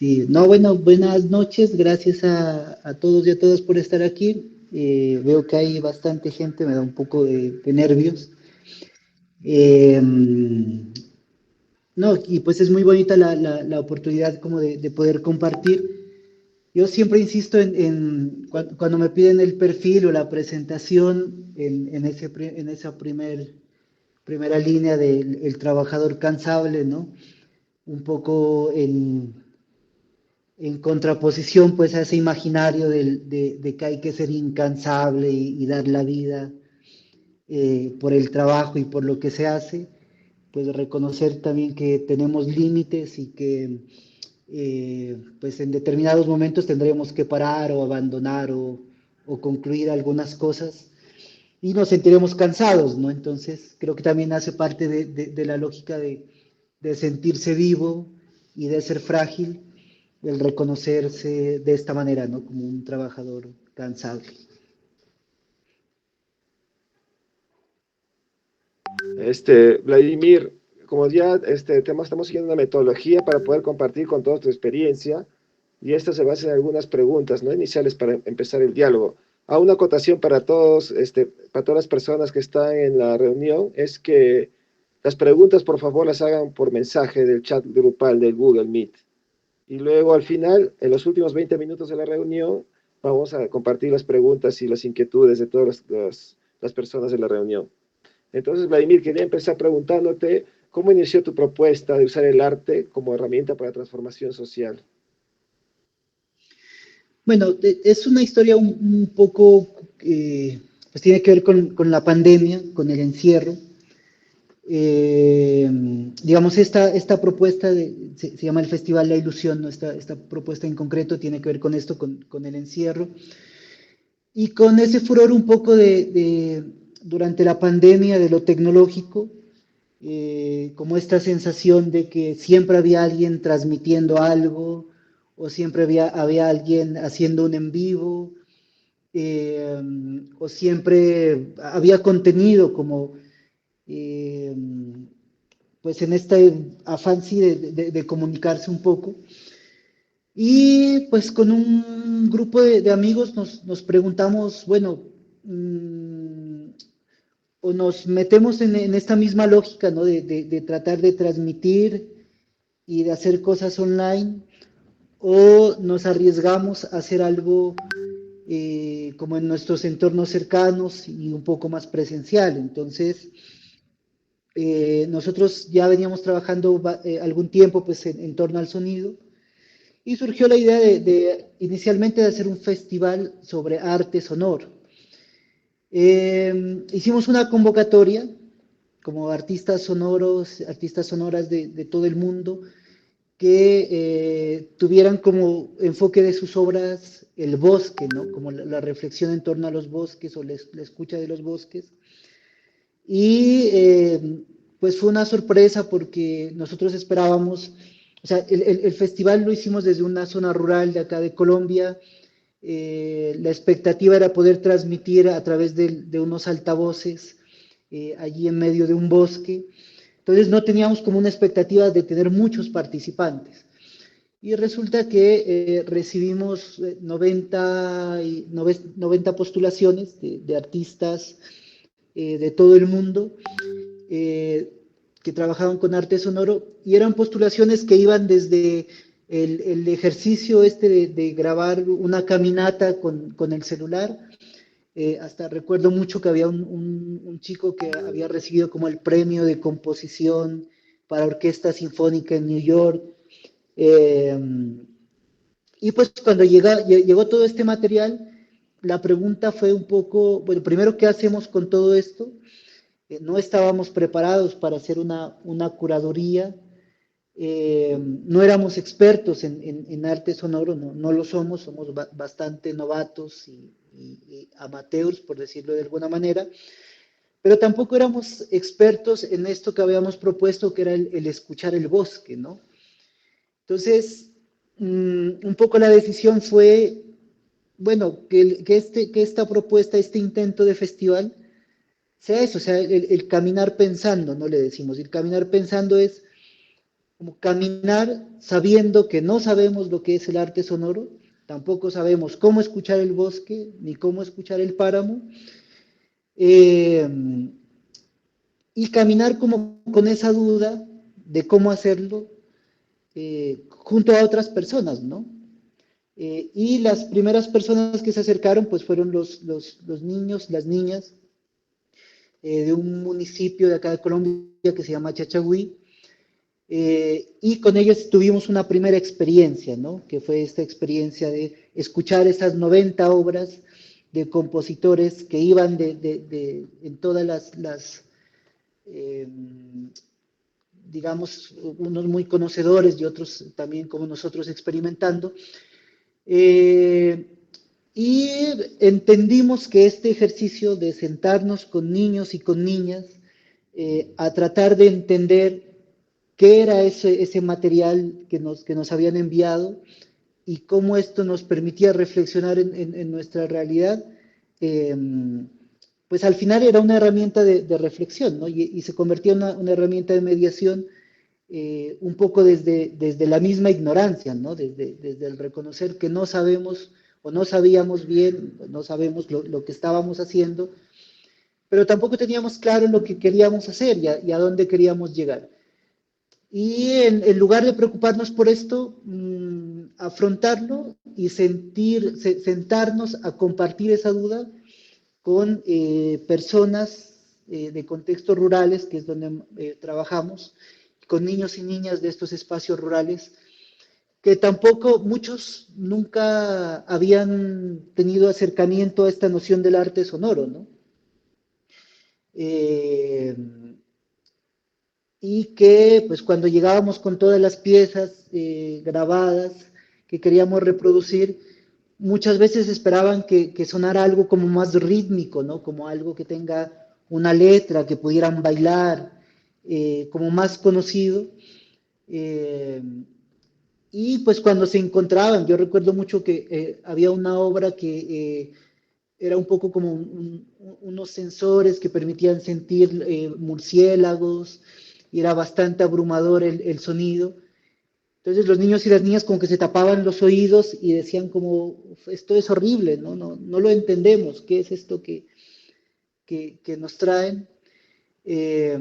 Sí, no, bueno, buenas noches, gracias a todos y a todas por estar aquí. Veo que hay bastante gente, me da un poco de nervios. Eh, no, y pues es muy bonita la oportunidad como de poder compartir. Yo siempre insisto cuando me piden el perfil o la presentación en esa primera línea del el trabajador cansable, ¿no? Un poco en contraposición pues a ese imaginario de que hay que ser incansable y dar la vida por el trabajo y por lo que se hace, pues reconocer también que tenemos límites y que pues en determinados momentos tendremos que parar o abandonar o concluir algunas cosas y nos sentiremos cansados, ¿no? Entonces creo que también hace parte de la lógica de sentirse vivo y de ser frágil, el reconocerse de esta manera, ¿no? Como un trabajador cansado. Vladimir, como ya estamos siguiendo una metodología para poder compartir con toda tu experiencia, y esto se basa en algunas preguntas, ¿no? Iniciales para empezar el diálogo. A una acotación para todos, para todas las personas que están en la reunión, es que las preguntas, por favor, las hagan por mensaje del chat grupal del Google Meet. Y luego, al final, en los últimos 20 minutos de la reunión, vamos a compartir las preguntas y las inquietudes de todas las personas de la reunión. Entonces, Vladimir, quería empezar preguntándote cómo inició tu propuesta de usar el arte como herramienta para transformación social. Bueno, es una historia un poco, pues tiene que ver con la pandemia, con el encierro. Eh, digamos, esta propuesta se llama el Festival La Ilusión, ¿no? Esta propuesta en concreto tiene que ver con esto, con el encierro. Y con ese furor un poco durante la pandemia de lo tecnológico, como esta sensación de que siempre había alguien transmitiendo algo, o siempre había alguien haciendo un en vivo, eh, o siempre había contenido como, eh, pues en este afán sí de comunicarse un poco. Y pues con un grupo de amigos nos preguntamos, bueno, o nos metemos en esta misma lógica, ¿no? De tratar de transmitir y de hacer cosas online, o nos arriesgamos a hacer algo como en nuestros entornos cercanos y un poco más presencial. Entonces, nosotros ya veníamos trabajando algún tiempo pues en torno al sonido y surgió la idea inicialmente de hacer un festival sobre arte sonoro. Hicimos una convocatoria como artistas sonoros, artistas sonoras de todo el mundo, que tuvieran como enfoque de sus obras el bosque, ¿no? Como la reflexión en torno a los bosques o la escucha de los bosques. Y pues fue una sorpresa porque nosotros esperábamos, o sea, el festival lo hicimos desde una zona rural de acá de Colombia. La expectativa era poder transmitir a través de unos altavoces allí en medio de un bosque. Entonces no teníamos como una expectativa de tener muchos participantes. Y resulta que recibimos 90 postulaciones de artistas de todo el mundo eh, que trabajaban con arte sonoro y eran postulaciones que iban desde el ejercicio de grabar una caminata con el celular, hasta recuerdo mucho que había un chico que había recibido como el premio de composición para orquesta sinfónica en New York. Eh, y pues cuando llegó todo este material, la pregunta fue un poco, bueno, primero, ¿qué hacemos con todo esto? No estábamos preparados para hacer una curaduría, no éramos expertos en arte sonoro, no lo somos, somos bastante novatos y amateurs, por decirlo de alguna manera, pero tampoco éramos expertos en esto que habíamos propuesto, que era el escuchar el bosque, ¿no? Entonces, un poco la decisión fue, bueno, que esta propuesta, este intento de festival, sea eso, o sea, el caminar pensando, no le decimos. El caminar pensando es como caminar sabiendo que no sabemos lo que es el arte sonoro, tampoco sabemos cómo escuchar el bosque, ni cómo escuchar el páramo, eh, y caminar como con esa duda de cómo hacerlo junto a otras personas, ¿no? Y las primeras personas que se acercaron, pues fueron los niños, las niñas, de un municipio de acá de Colombia que se llama Chachagüí, y con ellos tuvimos una primera experiencia, ¿no? Que fue esta experiencia de escuchar esas 90 obras de compositores que iban en todas eh, digamos, unos muy conocedores y otros también como nosotros experimentando. Eh, y entendimos que este ejercicio de sentarnos con niños y con niñas a tratar de entender qué era ese material que nos habían enviado y cómo esto nos permitía reflexionar en nuestra realidad, eh, pues al final era una herramienta de reflexión, ¿no? Y se convertía en una herramienta de mediación un poco desde la misma ignorancia, ¿no? Desde el reconocer que no sabemos o no sabíamos bien, no sabemos lo que estábamos haciendo, pero tampoco teníamos claro lo que queríamos hacer y a dónde queríamos llegar. Y en lugar de preocuparnos por esto, afrontarlo y sentarnos a compartir esa duda con personas de contextos rurales, que es donde trabajamos, con niños y niñas de estos espacios rurales, que tampoco muchos nunca habían tenido acercamiento a esta noción del arte sonoro, ¿no? Eh, y que pues cuando llegábamos con todas las piezas grabadas que queríamos reproducir, muchas veces esperaban que sonara algo como más rítmico, ¿no? Como algo que tenga una letra, que pudieran bailar, como más conocido. Eh, y pues cuando se encontraban, yo recuerdo mucho que había una obra que era un poco como unos sensores que permitían sentir murciélagos, y era bastante abrumador el sonido. Entonces los niños y las niñas como que se tapaban los oídos y decían como, esto es horrible, no lo entendemos, ¿qué es esto que nos traen? Eh,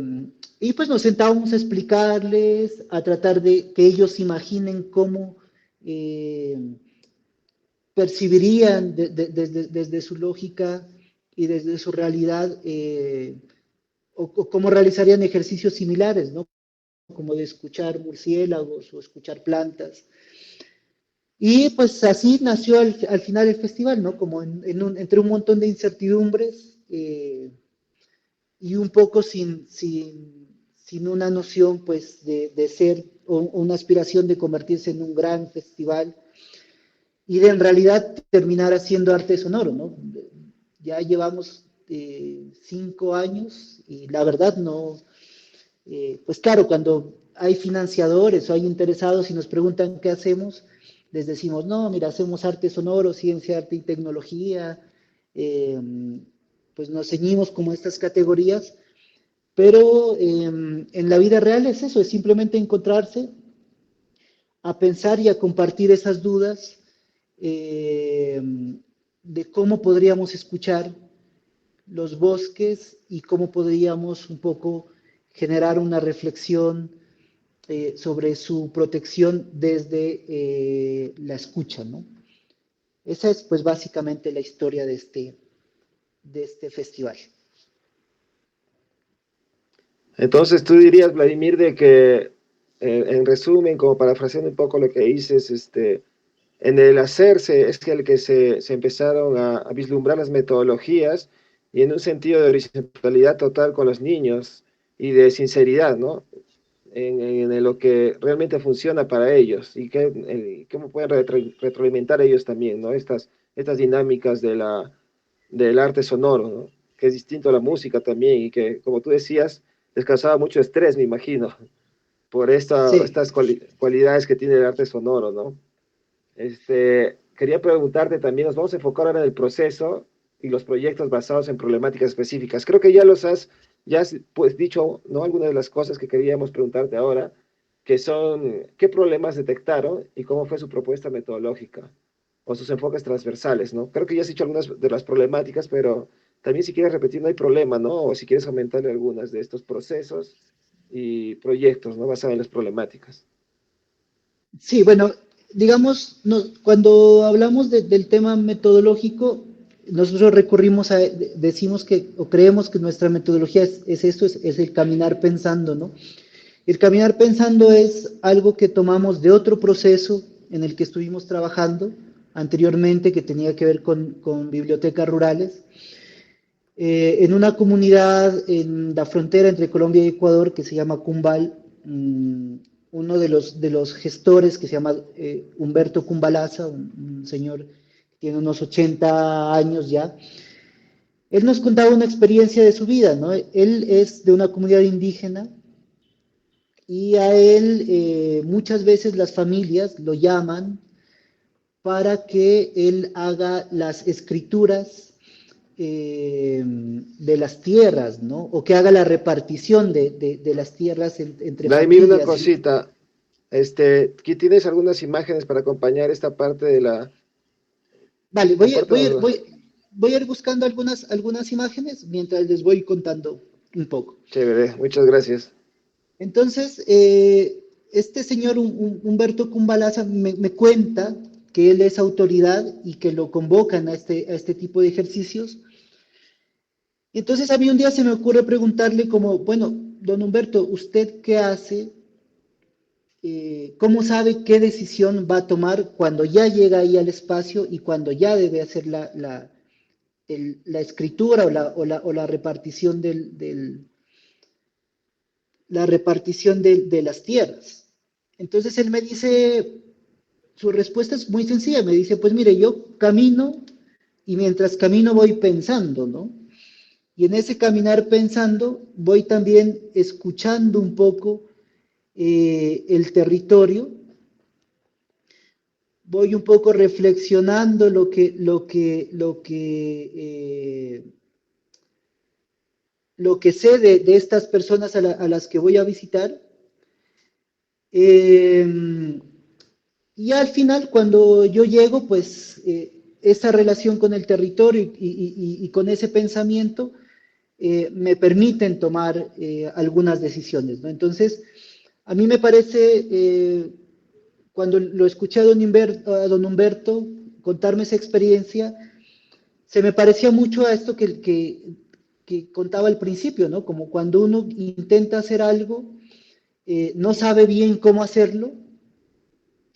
y pues nos sentábamos a explicarles, a tratar de que ellos imaginen cómo eh, percibirían desde su lógica y desde su realidad, o cómo realizarían ejercicios similares, ¿no? Como de escuchar murciélagos o escuchar plantas. Y pues así nació al final el festival, ¿no? Como entre un montón de incertidumbres y un poco sin una noción pues de ser o una aspiración de convertirse en un gran festival y de en realidad terminar haciendo arte sonoro, ¿no? Ya llevamos 5 años y la verdad no, pues claro, cuando hay financiadores o hay interesados y nos preguntan qué hacemos, les decimos, no, mira, hacemos arte sonoro, ciencia, arte y tecnología, eh, pues nos ceñimos como estas categorías, pero en la vida real es eso, es simplemente encontrarse a pensar y a compartir esas dudas eh, de cómo podríamos escuchar los bosques y cómo podríamos un poco generar una reflexión sobre su protección desde la escucha, ¿no? Esa es pues básicamente la historia de este festival. Entonces tú dirías, Vladimir, de que, en resumen, como parafraseando un poco lo que dices, en el hacerse es que el que se empezaron a vislumbrar las metodologías y en un sentido de horizontalidad total con los niños y de sinceridad, ¿no? En lo que realmente funciona para ellos y cómo pueden retroalimentar ellos también, ¿no? Estas dinámicas del arte sonoro, ¿no? Que es distinto a la música también y que, como tú decías, les causaba mucho estrés, me imagino, por Sí, estas cualidades que tiene el arte sonoro, ¿no? Quería preguntarte también, nos vamos a enfocar ahora en el proceso y los proyectos basados en problemáticas específicas. Creo que ya has pues, dicho, ¿no? Algunas de las cosas que queríamos preguntarte ahora, qué problemas detectaron y cómo fue su propuesta metodológica o sus enfoques transversales, ¿no? Creo que ya has dicho algunas de las problemáticas, pero también si quieres repetir no hay problema, ¿no? O si quieres aumentarle algunas de estos procesos y proyectos, ¿no? Basados en las problemáticas. Sí, bueno, digamos, cuando hablamos del tema metodológico, nosotros recurrimos decimos que, o creemos que nuestra metodología es esto, es el caminar pensando, ¿no? El caminar pensando es algo que tomamos de otro proceso en el que estuvimos trabajando anteriormente, que tenía que ver con bibliotecas rurales, en una comunidad en la frontera entre Colombia y Ecuador que se llama Cumbal. Uno de los gestores, que se llama Humberto Cumbalaza, un señor que tiene unos 80 años ya, él nos contaba una experiencia de su vida, ¿no? Él es de una comunidad indígena y a él muchas veces las familias lo llaman para que él haga las escrituras de las tierras, ¿no? O que haga la repartición de las tierras entre Vladimir, una familias. cosita, ¿aquí tienes algunas imágenes para acompañar esta parte de la... Vale, Compártenos. voy a ir buscando algunas imágenes mientras les voy contando un poco. Chévere, muchas gracias. Entonces, este señor Humberto Cumbalaza me cuenta que él es autoridad y que lo convocan a este tipo de ejercicios. Entonces a mí un día se me ocurre preguntarle como, bueno, don Humberto, ¿usted qué hace? ¿Cómo sabe qué decisión va a tomar cuando ya llega ahí al espacio y cuando ya debe hacer la escritura o la repartición de las tierras? Entonces él me dice, su respuesta es muy sencilla, me dice, pues mire, yo camino y mientras camino voy pensando, ¿no? Y en ese caminar pensando voy también escuchando un poco el territorio, voy un poco reflexionando lo que sé de estas personas a las que voy a visitar. Eh, y al final, cuando yo llego, pues esa relación con el territorio y con ese pensamiento me permiten tomar algunas decisiones, ¿no? Entonces, a mí me parece, cuando lo escuché a don Humberto contarme esa experiencia, se me parecía mucho a esto que contaba al principio, ¿no? Como cuando uno intenta hacer algo, no sabe bien cómo hacerlo,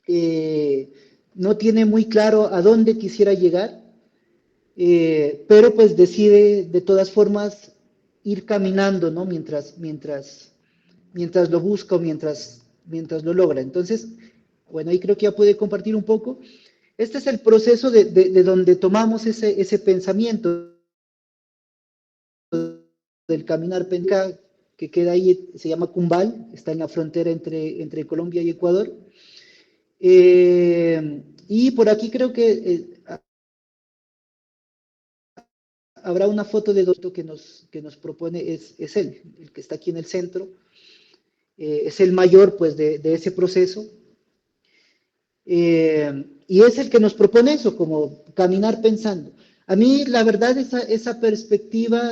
eh, no tiene muy claro a dónde quisiera llegar, pero pues decide de todas formas ir caminando, ¿no? Mientras lo busca o mientras lo logra. Entonces, bueno, ahí creo que ya puede compartir un poco. Este es el proceso de donde tomamos ese pensamiento del caminar penca, que queda ahí, se llama Cumbal, está en la frontera entre Colombia y Ecuador. Y por aquí creo que habrá una foto de Doto que nos propone, es él, el que está aquí en el centro, es el mayor pues de ese proceso, y es el que nos propone eso, como caminar pensando. A mí la verdad esa perspectiva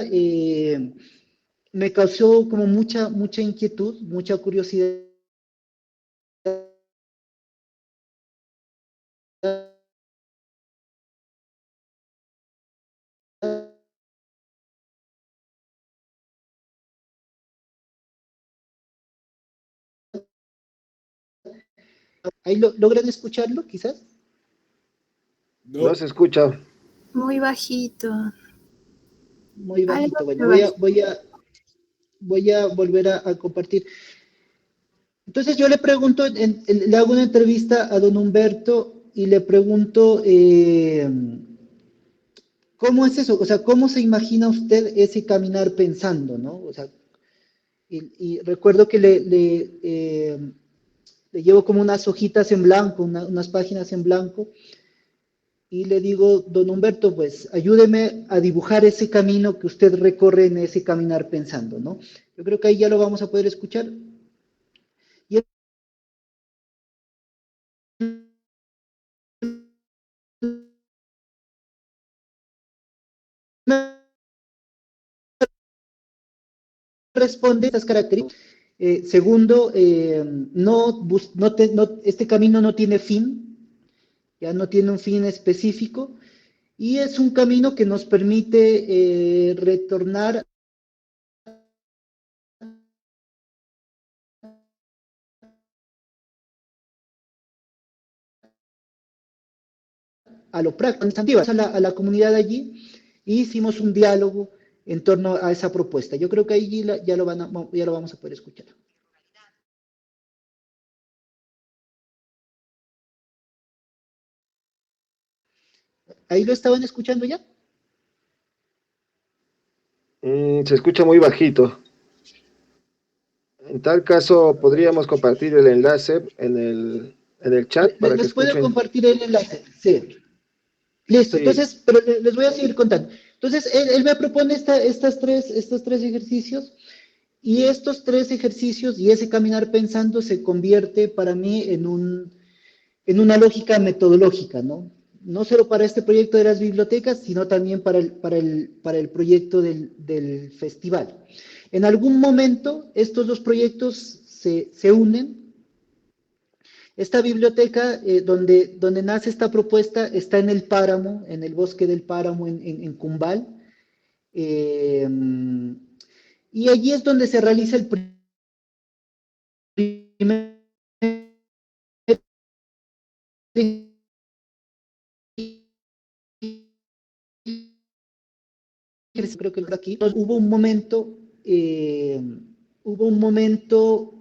me causó como mucha inquietud, mucha curiosidad. ¿Ahí logran escucharlo quizás? No No. se escucha. Muy bajito. Muy Algo bajito. Bueno, muy voy a, bajito. voy a, voy a volver a compartir. Entonces yo le pregunto, le hago una entrevista a don Humberto y le pregunto, ¿cómo es eso? O sea, ¿cómo se imagina usted ese caminar pensando, ¿no? O sea, y recuerdo que le llevo como unas hojitas en blanco, unas páginas en blanco, y le digo, don Humberto, pues ayúdeme a dibujar ese camino que usted recorre en ese caminar pensando, ¿no? Yo creo que ahí ya lo vamos a poder escuchar. Y responde a estas características. Segundo, este camino no tiene fin, ya no tiene un fin específico, y es un camino que nos permite retornar a lo práctico, a la comunidad allí, y hicimos un diálogo en torno a esa propuesta. Yo creo que allí ya lo vamos a poder escuchar. ¿Ahí lo estaban escuchando ya? Se escucha muy bajito. En tal caso, podríamos compartir el enlace en el chat para que Les puedo escuchen. compartir el enlace, sí. Listo, Sí, entonces, pero les voy a seguir contando. Entonces, él me propone estos tres ejercicios, y estos tres ejercicios y ese caminar pensando se convierte para mí en una lógica metodológica, ¿no? No solo para este proyecto de las bibliotecas, sino también para el proyecto del festival. En algún momento, estos dos proyectos se unen. Esta biblioteca, donde nace esta propuesta, está en el páramo, en el bosque del páramo, en Cumbal. Eh, y allí es donde se realiza el primer creo que aquí hubo un momento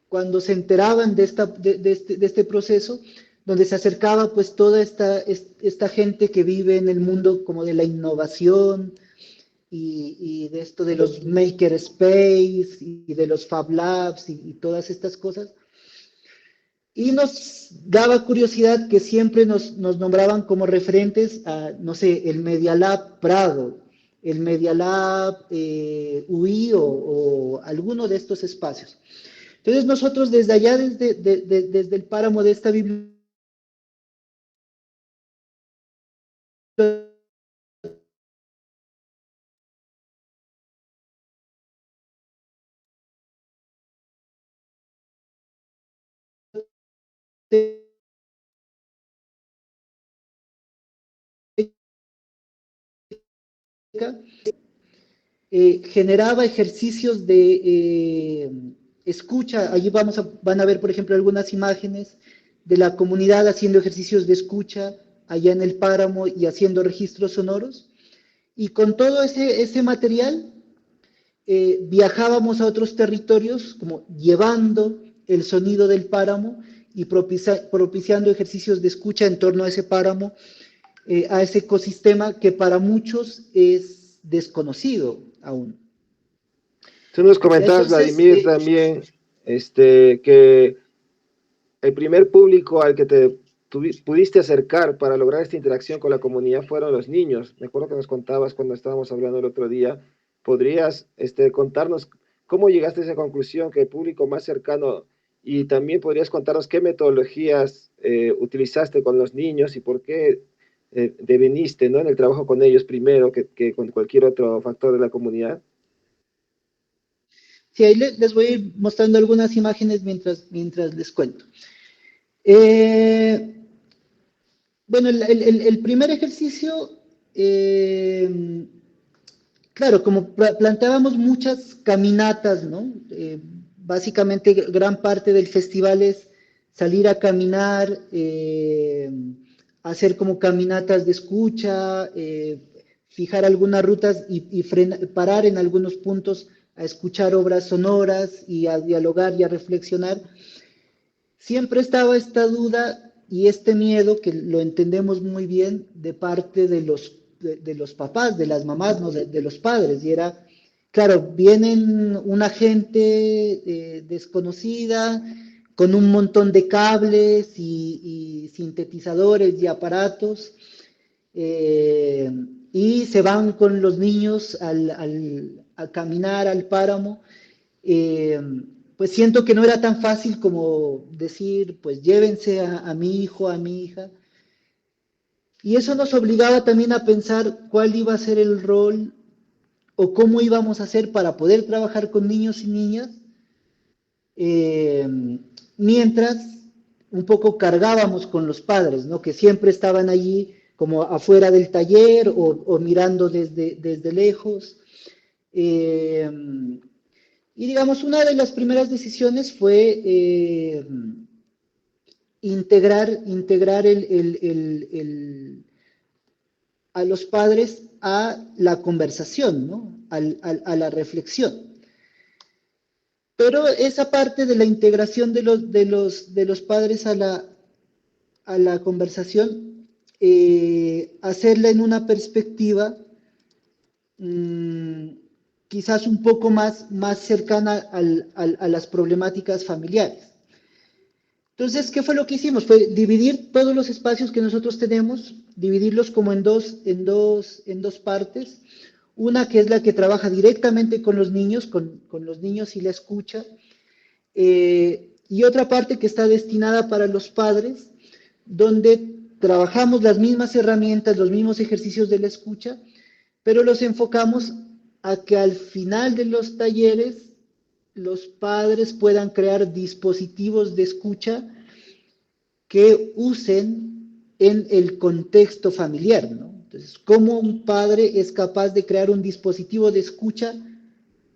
cuando se enteraban de este proceso, donde se acercaba pues toda esta gente que vive en el mundo como de la innovación y de esto de los maker space y de los fab labs y todas estas cosas. Y nos daba curiosidad que siempre nos nombraban como referentes a, no sé, el Media Lab Prado, el Media Lab UI o alguno de estos espacios. Entonces nosotros desde allá, desde el páramo de esta biblioteca, generaba ejercicios de escucha. Allí van a ver, por ejemplo, algunas imágenes de la comunidad haciendo ejercicios de escucha allá en el páramo y haciendo registros sonoros. Y con todo ese material viajábamos a otros territorios, como llevando el sonido del páramo y propiciando ejercicios de escucha en torno a ese páramo, a ese ecosistema que para muchos es desconocido aún. tú nos comentabas, Entonces, Vladimir, también que el primer público al que te pudiste acercar para lograr esta interacción con la comunidad fueron los niños. Me acuerdo que nos contabas cuando estábamos hablando el otro día. ¿Podrías contarnos cómo llegaste a esa conclusión, que el público más cercano, y también podrías contarnos qué metodologías utilizaste con los niños y por qué deveniste, ¿no?, en el trabajo con ellos primero que con cualquier otro factor de la comunidad? sí, ahí les voy a ir mostrando algunas imágenes mientras les cuento. Eh, bueno, el primer ejercicio, claro, como planteábamos muchas caminatas, ¿no? Básicamente gran parte del festival es salir a caminar, hacer como caminatas de escucha, fijar algunas rutas y parar en algunos puntos a escuchar obras sonoras y a dialogar y a reflexionar. Siempre estaba esta duda y este miedo, que lo entendemos muy bien, de parte de los papás, de las mamás, no, de los padres. Y era, claro, vienen una gente desconocida, con un montón de cables y sintetizadores y aparatos, eh, y se van con los niños a caminar al páramo. eh, pues siento que no era tan fácil como decir, pues llévense a mi hijo, a mi hija. Y eso nos obligaba también a pensar cuál iba a ser el rol o cómo íbamos a hacer para poder trabajar con niños y niñas, mientras un poco cargábamos con los padres, ¿no? Que siempre estaban allí como afuera del taller o mirando desde lejos. Eh, y digamos, una de las primeras decisiones fue integrar a los padres a la conversación, ¿no? A la reflexión. Pero esa parte de la integración de los padres a la conversación, hacerla en una perspectiva quizás un poco más cercana a las problemáticas familiares. Entonces, ¿qué fue lo que hicimos? Fue dividir todos los espacios que nosotros tenemos, dividirlos como en dos partes. Una que es la que trabaja directamente con los niños y la escucha, y otra parte que está destinada para los padres, donde trabajamos las mismas herramientas, los mismos ejercicios de la escucha, pero los enfocamos a que al final de los talleres los padres puedan crear dispositivos de escucha que usen en el contexto familiar, ¿no? Entonces, ¿cómo un padre es capaz de crear un dispositivo de escucha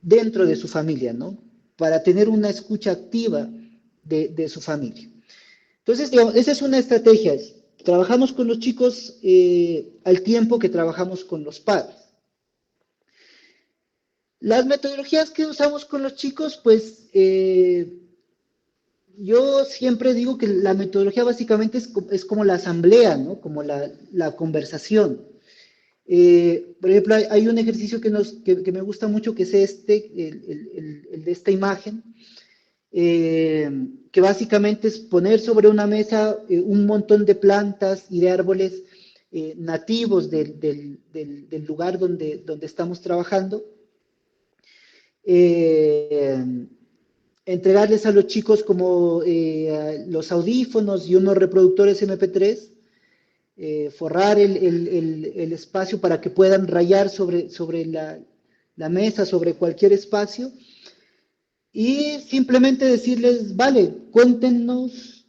dentro de su familia, ¿no? Para tener una escucha activa de su familia. Entonces, digamos, esa es una estrategia. Trabajamos con los chicos al tiempo que trabajamos con los padres. Las metodologías que usamos con los chicos, pues yo siempre digo que la metodología básicamente es como la asamblea, ¿no? Como la conversación. Por ejemplo, hay un ejercicio que me gusta mucho, que es el de esta imagen, que básicamente es poner sobre una mesa un montón de plantas y de árboles nativos del lugar donde estamos trabajando. Entregarles a los chicos como los audífonos y unos reproductores MP3, forrar el espacio para que puedan rayar sobre la mesa, sobre cualquier espacio, y simplemente decirles, vale, cuéntenos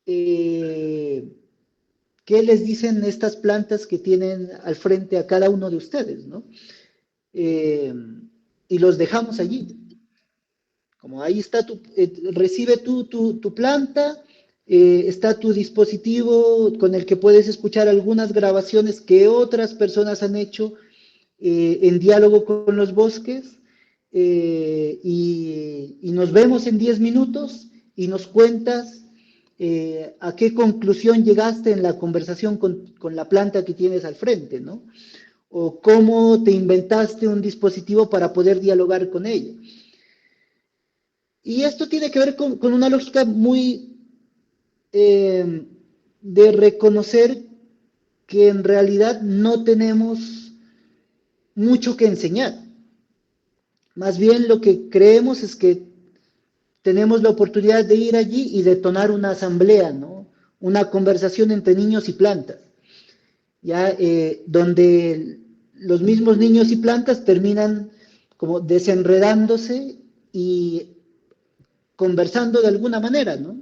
qué les dicen estas plantas que tienen al frente a cada uno de ustedes, ¿no? Y los dejamos allí. Como ahí está, recibe tu planta, está tu dispositivo con el que puedes escuchar algunas grabaciones que otras personas han hecho en diálogo con los bosques, y nos vemos en 10 minutos y nos cuentas a qué conclusión llegaste en la conversación con la planta que tienes al frente, ¿no? O cómo te inventaste un dispositivo para poder dialogar con ella. Y esto tiene que ver con una lógica muy de reconocer que en realidad no tenemos mucho que enseñar. Más bien lo que creemos es que tenemos la oportunidad de ir allí y detonar una asamblea, ¿no? Una conversación entre niños y plantas, ya donde los mismos niños y plantas terminan como desenredándose y conversando de alguna manera, ¿no?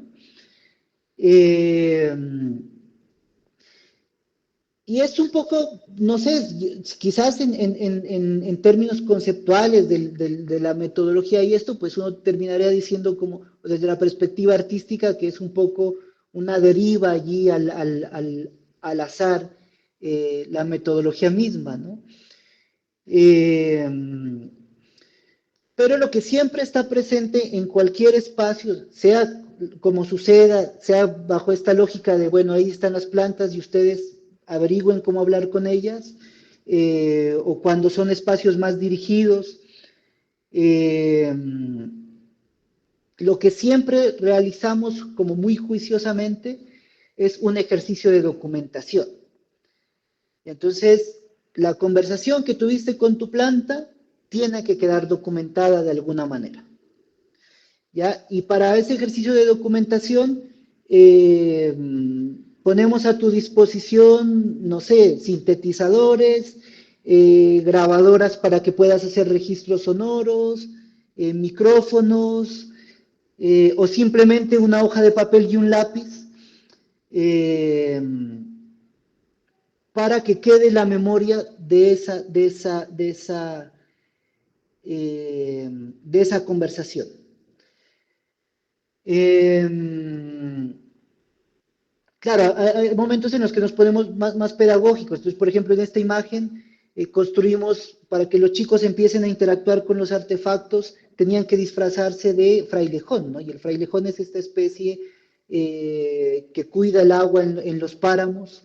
Y es un poco, no sé, quizás en términos conceptuales de la metodología y esto, pues uno terminaría diciendo como desde la perspectiva artística que es un poco una deriva allí al azar, la metodología misma, ¿no? Pero lo que siempre está presente en cualquier espacio, sea como suceda, sea bajo esta lógica de, bueno, ahí están las plantas y ustedes averigüen cómo hablar con ellas, o cuando son espacios más dirigidos, lo que siempre realizamos como muy juiciosamente es un ejercicio de documentación. Entonces, la conversación que tuviste con tu planta tiene que quedar documentada de alguna manera, ¿ya? Y para ese ejercicio de documentación, ponemos a tu disposición, no sé, sintetizadores, grabadoras para que puedas hacer registros sonoros, micrófonos, o simplemente una hoja de papel y un lápiz, eh, para que quede la memoria de esa conversación. Claro, hay momentos en los que nos ponemos más pedagógicos. Entonces, por ejemplo, en esta imagen construimos para que los chicos empiecen a interactuar con los artefactos, tenían que disfrazarse de frailejón, ¿no? Y el frailejón es esta especie que cuida el agua en los páramos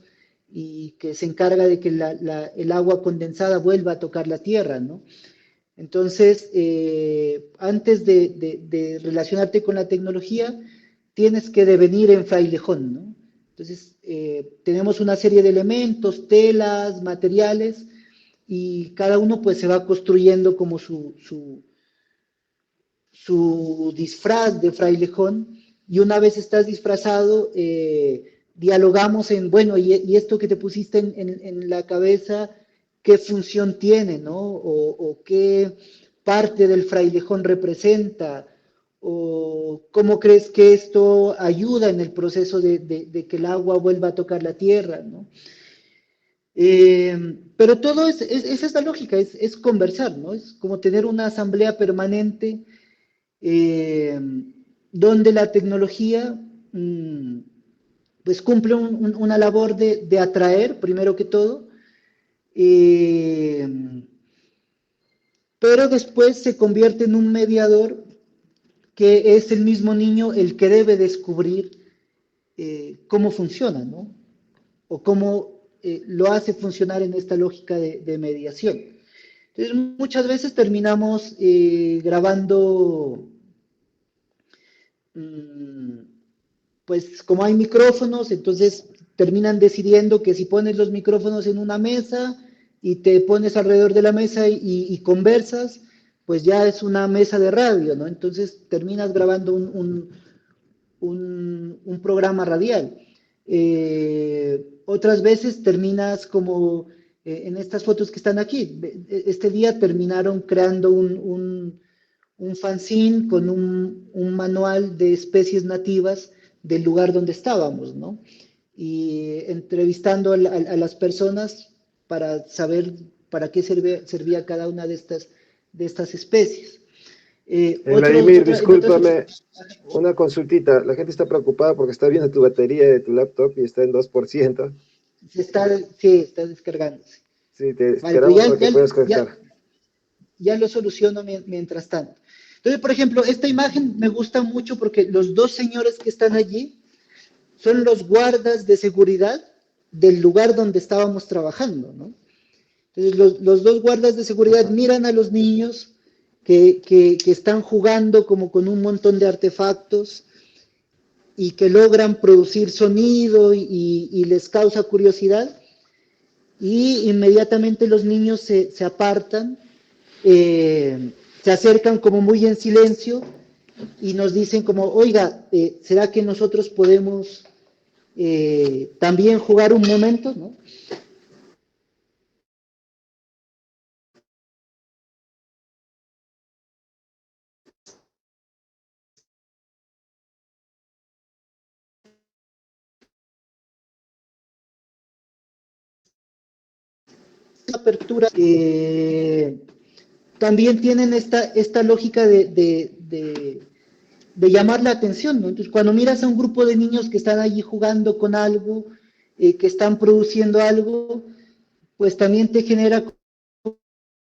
y que se encarga de que el agua condensada vuelva a tocar la tierra, ¿no? Entonces, antes de relacionarte con la tecnología, tienes que devenir en frailejón, ¿no? Entonces, tenemos una serie de elementos, telas, materiales, y cada uno pues se va construyendo como su disfraz de frailejón, y una vez estás disfrazado, dialogamos en, bueno, y esto que te pusiste en la cabeza, ¿qué función tiene, no? O qué parte del frailejón representa, o cómo crees que esto ayuda en el proceso de que el agua vuelva a tocar la tierra, ¿no? Pero todo es esta lógica, es conversar, ¿no? Es como tener una asamblea permanente eh, donde la tecnología pues cumple una labor de atraer, primero que todo, eh, pero después se convierte en un mediador que es el mismo niño el que debe descubrir cómo funciona, ¿no? O cómo lo hace funcionar en esta lógica de mediación. Entonces, muchas veces terminamos grabando, mmm, pues como hay micrófonos, entonces terminan decidiendo que si pones los micrófonos en una mesa y te pones alrededor de la mesa y conversas, pues ya es una mesa de radio, ¿no? Entonces terminas grabando un programa radial. Otras veces terminas como en estas fotos que están aquí. Este día terminaron creando un fanzine con un manual de especies nativas del lugar donde estábamos, ¿no? Y entrevistando a las personas para saber para qué servía cada una de estas especies. Vladimir, En otras discúlpame, una consultita. La gente está preocupada porque está viendo tu batería de tu laptop y está en 2%. está descargándose. Sí, te Vale, pero esperamos para que puedas conectar. ya lo soluciono mientras tanto. Entonces, por ejemplo, esta imagen me gusta mucho porque los dos señores que están allí son los guardas de seguridad del lugar donde estábamos trabajando, ¿no? Entonces, los dos guardas de seguridad miran a los niños que están jugando como con un montón de artefactos y que logran producir sonido y les causa curiosidad, y inmediatamente los niños se apartan, se acercan como muy en silencio y nos dicen como, oiga, ¿será que nosotros podemos también jugar un momento, ¿no? Apertura, también tienen esta lógica de llamar la atención, ¿no? Entonces, cuando miras a un grupo de niños que están allí jugando con algo, que están produciendo algo, pues también te genera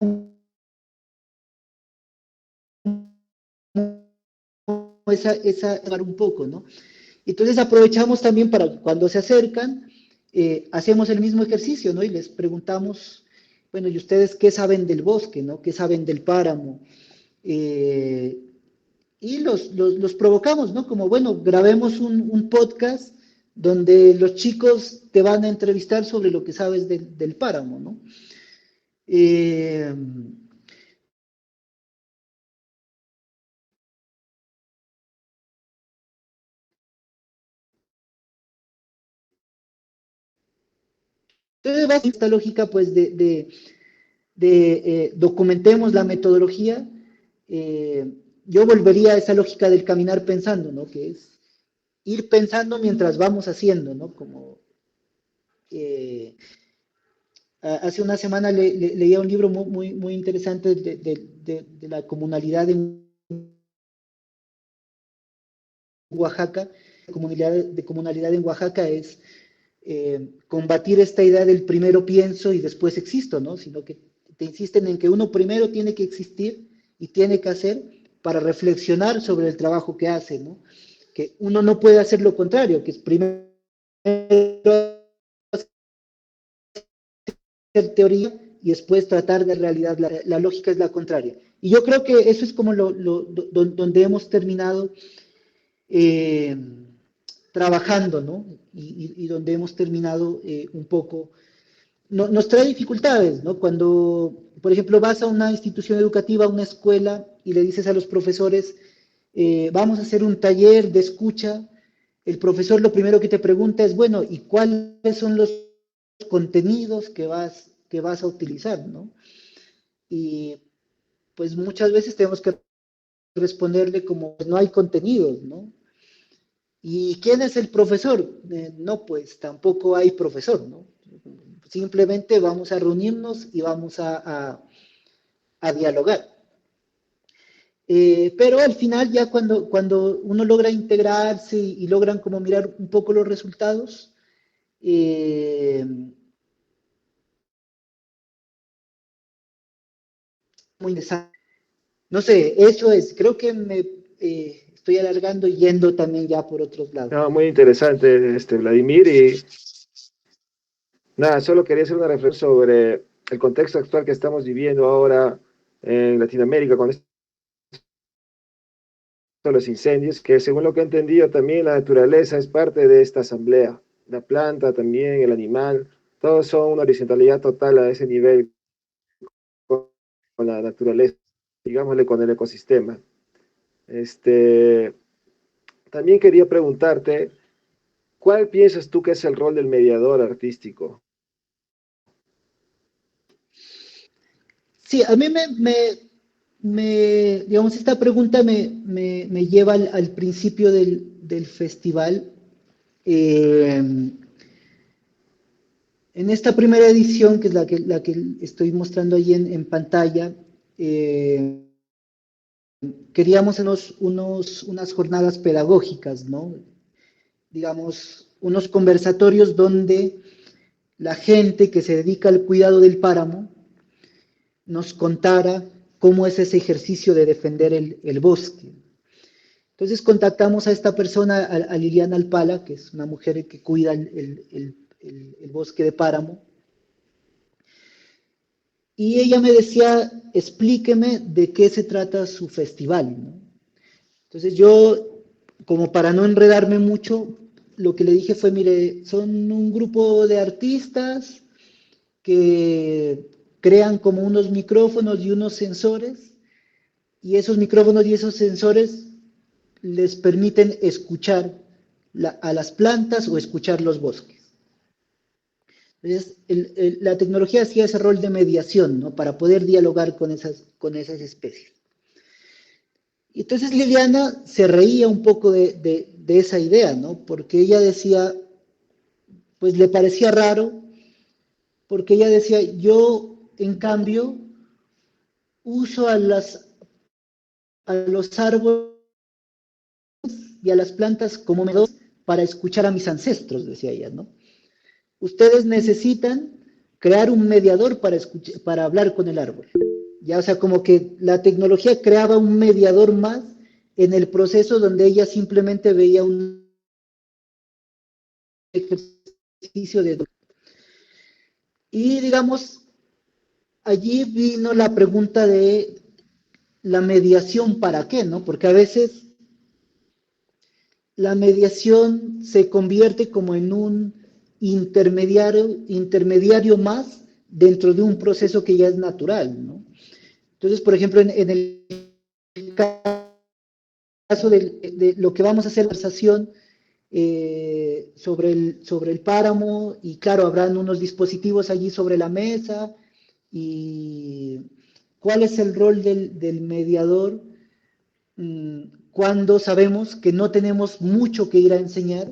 un poco, ¿no? Entonces aprovechamos también para cuando se acercan, hacemos el mismo ejercicio, ¿no? Y les preguntamos, bueno, ¿y ustedes qué saben del bosque, ¿no? ¿Qué saben del páramo? Eh, y los provocamos, ¿no? Como, bueno, grabemos un podcast donde los chicos te van a entrevistar sobre lo que sabes del páramo, ¿no? Eh, entonces va esta lógica, pues, documentemos la metodología, yo volvería a esa lógica del caminar pensando, ¿no? Que es ir pensando mientras vamos haciendo, ¿no? Como hace una semana leía un libro muy interesante de la comunalidad en Oaxaca. Comunalidad en Oaxaca es combatir esta idea del primero pienso y después existo, ¿no? Sino que te insisten en que uno primero tiene que existir y tiene que hacer para reflexionar sobre el trabajo que hace, ¿no? Que uno no puede hacer lo contrario, que es primero hacer teoría y después tratar de realidad. La lógica es la contraria. Y yo creo que eso es como donde hemos terminado eh, trabajando, ¿no? Y donde hemos terminado un poco, nos trae dificultades, ¿no? Cuando, por ejemplo, vas a una institución educativa, a una escuela, y le dices a los profesores, vamos a hacer un taller de escucha, el profesor lo primero que te pregunta es, bueno, ¿y cuáles son los contenidos que vas a utilizar, ¿no? Y pues muchas veces tenemos que responderle como, no hay contenidos, ¿no? ¿Y quién es el profesor? No, pues tampoco hay profesor, ¿no? Simplemente vamos a reunirnos y vamos a dialogar. Pero al final ya cuando uno logra integrarse y logran como mirar un poco los resultados, muy interesante. No sé, eso es, creo que me estoy alargando y yendo también ya por otros lados. No, muy interesante, Vladimir, y nada, solo quería hacer una reflexión sobre el contexto actual que estamos viviendo ahora en Latinoamérica con esto de los incendios, que según lo que he entendido también la naturaleza es parte de esta asamblea, la planta también, el animal, todos son una horizontalidad total a ese nivel con la naturaleza, digámosle con el ecosistema. Este, También quería preguntarte, ¿cuál piensas tú que es el rol del mediador artístico? Sí, a mí digamos, esta pregunta me lleva al principio del festival. En esta primera edición, que es la que estoy mostrando ahí en pantalla, queríamos unas jornadas pedagógicas, ¿no? Digamos, unos conversatorios donde la gente que se dedica al cuidado del páramo nos contara cómo es ese ejercicio de defender el bosque. Entonces contactamos a esta persona, a Liliana Alpala, que es una mujer que cuida el bosque de páramo, y ella me decía, explíqueme de qué se trata su festival, ¿no? Entonces yo, como para no enredarme mucho, lo que le dije fue, mire, son un grupo de artistas que crean como unos micrófonos y unos sensores, y esos micrófonos y esos sensores les permiten escuchar a las plantas o escuchar los bosques. Entonces, la tecnología hacía ese rol de mediación, ¿no? Para poder dialogar con esas especies. Y entonces Liliana se reía un poco de esa idea, ¿no? Porque ella decía, pues le parecía raro, porque ella decía, yo en cambio uso a los árboles y a las plantas como medidores para escuchar a mis ancestros, decía ella, ¿no? Ustedes necesitan crear un mediador para hablar con el árbol. Ya, o sea, como que la tecnología creaba un mediador más en el proceso donde ella simplemente veía un ejercicio de... Y digamos, allí vino la pregunta de la mediación para qué, ¿no? Porque a veces la mediación se convierte como en un intermediario más dentro de un proceso que ya es natural, ¿no? Entonces, por ejemplo, en el caso de lo que vamos a hacer, la conversación sobre el páramo, y claro, habrán unos dispositivos allí sobre la mesa, y cuál es el rol del mediador cuando sabemos que no tenemos mucho que ir a enseñar,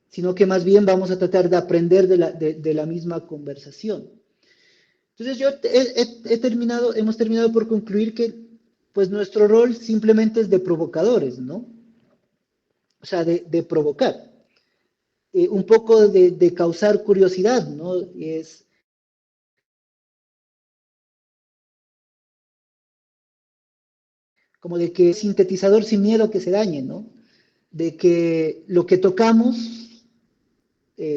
sino que más bien vamos a tratar de aprender de la misma conversación. Entonces hemos terminado por concluir que pues nuestro rol simplemente es de provocadores, ¿no? O sea, de provocar. Un poco de causar curiosidad, ¿no? Es como de que sintetizador sin miedo a que se dañe, ¿no? De que lo que tocamos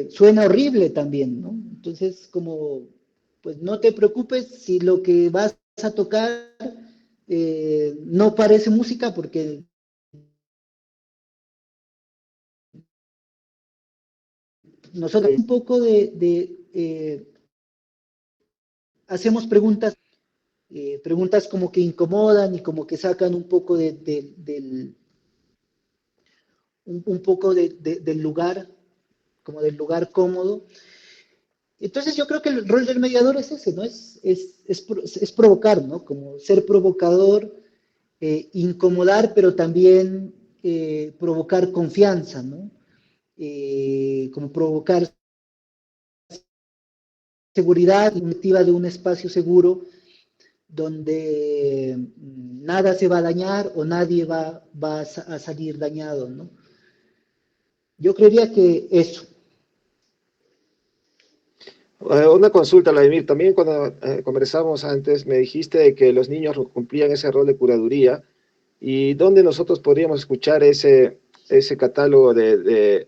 suena horrible también, ¿no? Entonces, como, pues no te preocupes si lo que vas a tocar no parece música, porque nosotros un poco hacemos preguntas como que incomodan y como que sacan un poco un poco del lugar, como del lugar cómodo. Entonces yo creo que el rol del mediador es ese, ¿no? Es provocar, ¿no? Como ser provocador, incomodar, pero también provocar confianza, ¿no? Como provocar seguridad activa de un espacio seguro donde nada se va a dañar o nadie va a salir dañado, ¿no? Yo creería que eso. Una consulta, Vladimir. También cuando conversamos antes, me dijiste de que los niños cumplían ese rol de curaduría. ¿Y dónde nosotros podríamos escuchar ese catálogo de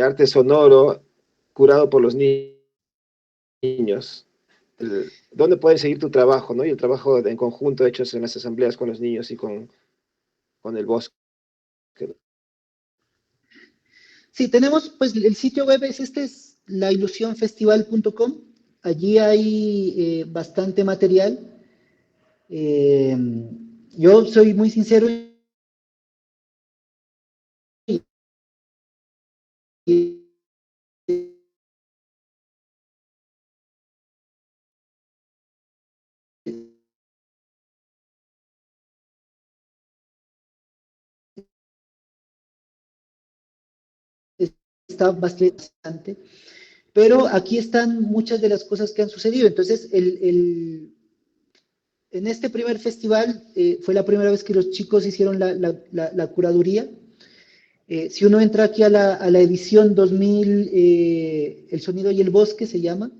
arte sonoro curado por los niños? ¿Dónde pueden seguir tu trabajo, ¿no? Y el trabajo en conjunto hechos en las asambleas con los niños y con el bosque. Sí, tenemos, pues el sitio web es lailusionfestival.com. Allí hay bastante material. Eh, yo soy muy sincero y está bastante, pero aquí están muchas de las cosas que han sucedido. Entonces, en este primer festival fue la primera vez que los chicos hicieron la curaduría. Si uno entra aquí a la edición 2000, El sonido y el bosque se llama,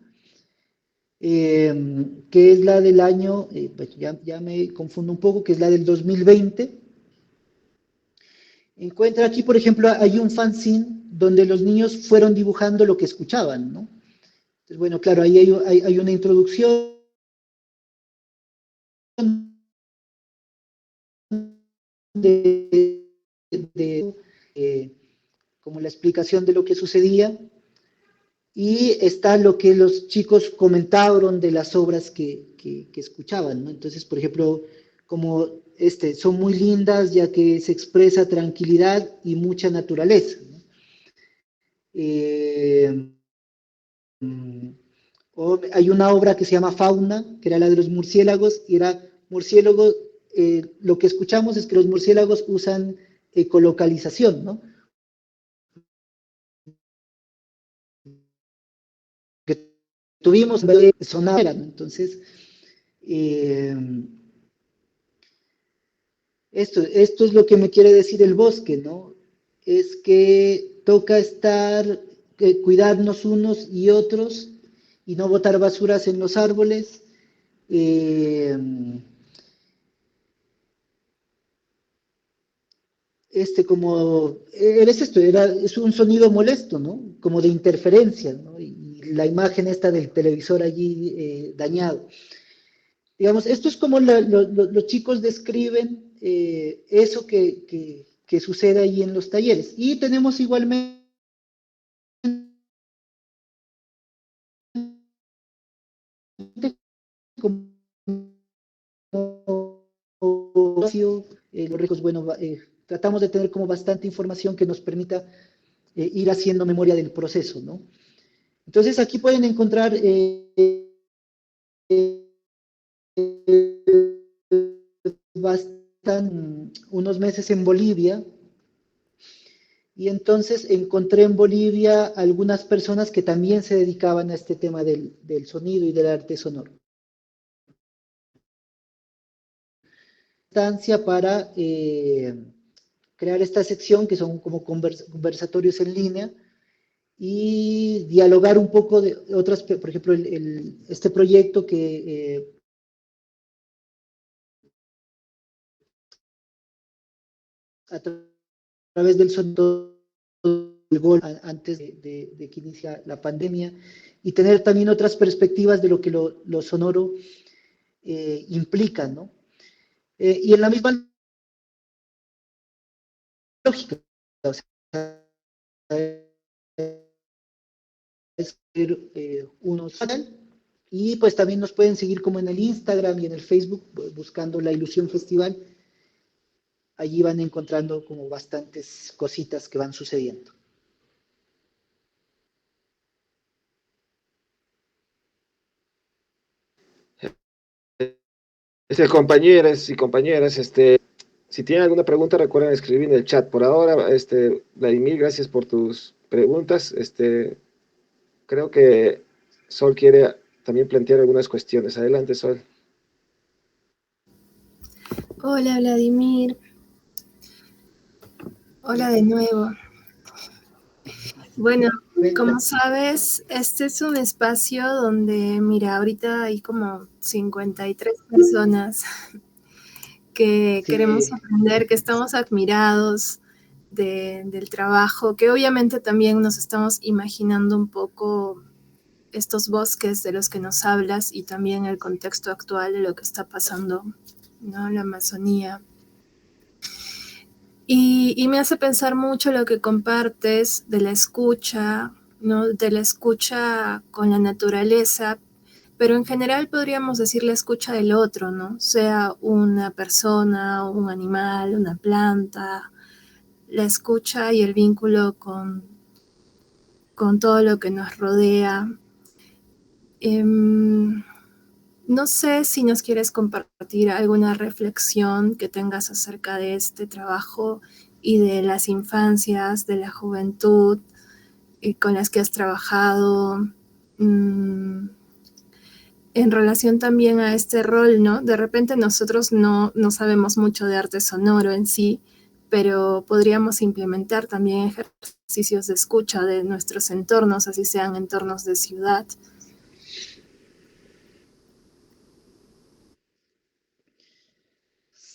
que es la del año, pues ya me confundo un poco, que es la del 2020. Encuentra aquí, por ejemplo, hay un fanzine donde los niños fueron dibujando lo que escuchaban, ¿no? Entonces, bueno, claro, ahí hay una introducción de, como la explicación de lo que sucedía, y está lo que los chicos comentaron de las obras que escuchaban, ¿no? Entonces, por ejemplo, como son muy lindas ya que se expresa tranquilidad y mucha naturaleza, ¿no? Eh, Hay una obra que se llama Fauna, que era la de los murciélagos, y era murciélagos, lo que escuchamos es que los murciélagos usan ecolocalización, ¿no? Que tuvimos de sonar, ¿no? Entonces, eh, esto es lo que me quiere decir el bosque, ¿no? Es que toca cuidarnos unos y otros y no botar basuras en los árboles. Eh, es un sonido molesto, ¿no? Como de interferencia, ¿no? Y la imagen esta del televisor allí dañado. Digamos, esto es como los chicos describen eso que sucede ahí en los talleres. Y tenemos igualmente como los ricos, bueno, tratamos de tener como bastante información que nos permita ir haciendo memoria del proceso, ¿no? Entonces aquí pueden encontrar bastan unos meses en Bolivia, y entonces encontré en Bolivia algunas personas que también se dedicaban a este tema del sonido y del arte sonoro. Instancia para crear esta sección que son como conversatorios en línea y dialogar un poco de otras, por ejemplo, este proyecto que a través del sonido del gol antes de que inicia la pandemia y tener también otras perspectivas de lo que lo sonoro implica, ¿no? Y en la misma lógica, o sea, es unos y pues también nos pueden seguir como en el Instagram y en el Facebook buscando La Ilusión Festival. Allí van encontrando como bastantes cositas que van sucediendo. Compañeras y compañeras, si tienen alguna pregunta, recuerden escribir en el chat. Por ahora, Vladimir, gracias por tus preguntas. Creo que Sol quiere también plantear algunas cuestiones. Adelante, Sol. Hola, Vladimir. Hola de nuevo. Bueno, como sabes, este es un espacio donde, mira, ahorita hay como 53 personas que queremos Sí, aprender, que estamos admirados del trabajo, que obviamente también nos estamos imaginando un poco estos bosques de los que nos hablas y también el contexto actual de lo que está pasando, ¿no? En la Amazonía. Y me hace pensar mucho lo que compartes de la escucha, ¿no? De la escucha con la naturaleza, pero en general podríamos decir la escucha del otro, ¿no? Sea una persona, un animal, una planta, la escucha y el vínculo con todo lo que nos rodea. No sé si nos quieres compartir alguna reflexión que tengas acerca de este trabajo y de las infancias, de la juventud con las que has trabajado, en relación también a este rol, ¿no? De repente nosotros no sabemos mucho de arte sonoro en sí, pero podríamos implementar también ejercicios de escucha de nuestros entornos, así sean entornos de ciudad.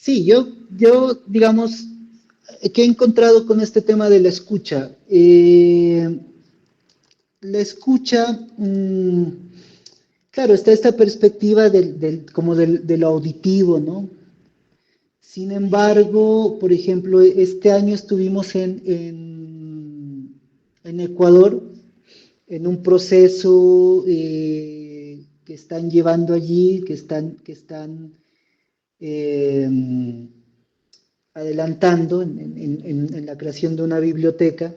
sí, digamos, ¿qué he encontrado con este tema de la escucha? La escucha, claro, está esta perspectiva como de lo auditivo, ¿no? Sin embargo, por ejemplo, este año estuvimos en Ecuador en un proceso que están llevando allí, que están eh, adelantando en la creación de una biblioteca,